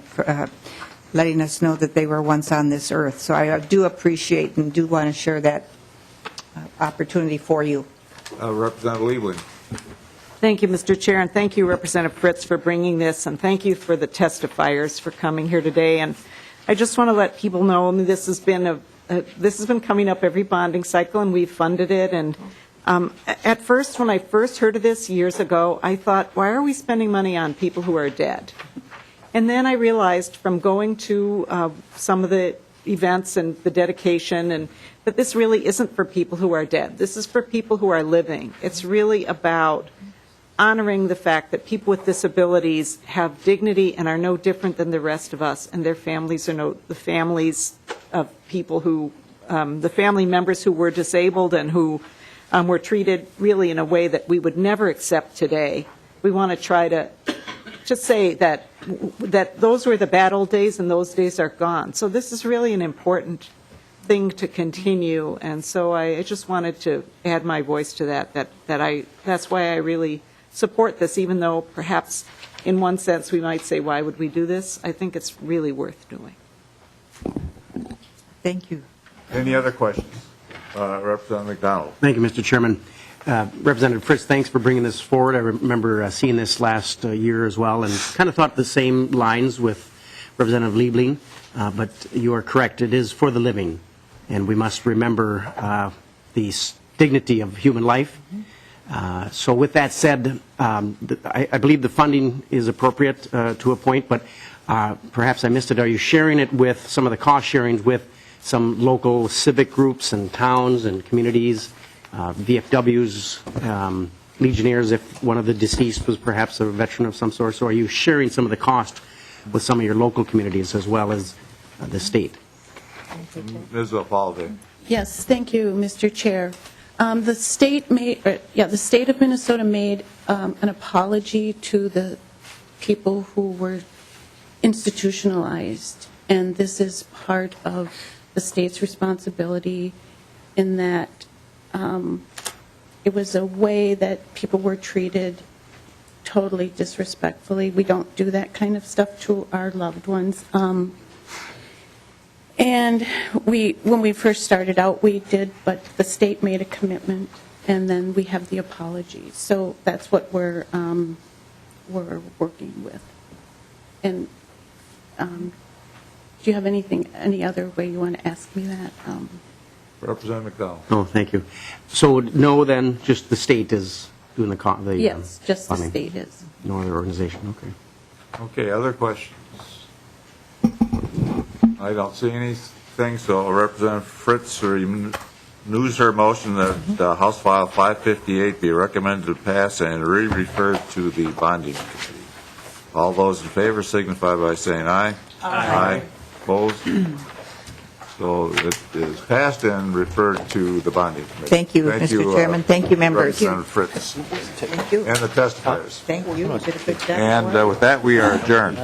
letting us know that they were once on this earth. So I do appreciate and do want to share that opportunity for you. Representative Liebling. Thank you, Mr. Chair, and thank you, Representative Fritz, for bringing this, and thank you for the testifiers for coming here today. And I just want to let people know, I mean, this has been coming up every bonding cycle, and we've funded it. And at first, when I first heard of this years ago, I thought, why are we spending money on people who are dead? And then I realized from going to some of the events and the dedication, and that this really isn't for people who are dead. This is for people who are living. It's really about honoring the fact that people with disabilities have dignity and are no different than the rest of us, and their families are the families of people who, the family members who were disabled and who were treated really in a way that we would never accept today. We want to try to just say that those were the bad old days and those days are gone. So this is really an important thing to continue, and so I just wanted to add my voice to that's why I really support this, even though perhaps in one sense, we might say, why would we do this? I think it's really worth doing. Thank you. Any other questions? Representative McDonald. Thank you, Mr. Chairman. Representative Fritz, thanks for bringing this forward. I remember seeing this last year as well, and kind of thought the same lines with Representative Liebling, but you are correct. It is for the living, and we must remember the dignity of human life. So with that said, I believe the funding is appropriate to a point, but perhaps I missed it. Are you sharing it with some of the cost sharings with some local civic groups and towns and communities, VFWs, Legionnaires, if one of the deceased was perhaps a veteran of some sort? So are you sharing some of the cost with some of your local communities as well as the state? Ms. Valde. Yes, thank you, Mr. Chair. The state of Minnesota made an apology to the people who were institutionalized, and this is part of the state's responsibility in that it was a way that people were treated totally disrespectfully. We don't do that kind of stuff to our loved ones. And when we first started out, we did, but the state made a commitment, and then we have the apology. So that's what we're working with. And do you have any other way you want to ask me that? Representative McDonald. Oh, thank you. So no, then, just the state is doing the Yes, just the funding. state is. No other organization, okay. Okay, other questions? I don't see anything, so Representative Fritz renews her motion that House File 558 be recommended to pass and re-referred to the bonding committee. All those in favor signify by saying aye. Aye. Opposed? So it is passed and referred to the bonding committee. Thank you, Mr. Chairman. Thank you, members. Representative Fritz. Thank you. And the testifiers. Thank you. You did a good job. And with that, we are adjourned.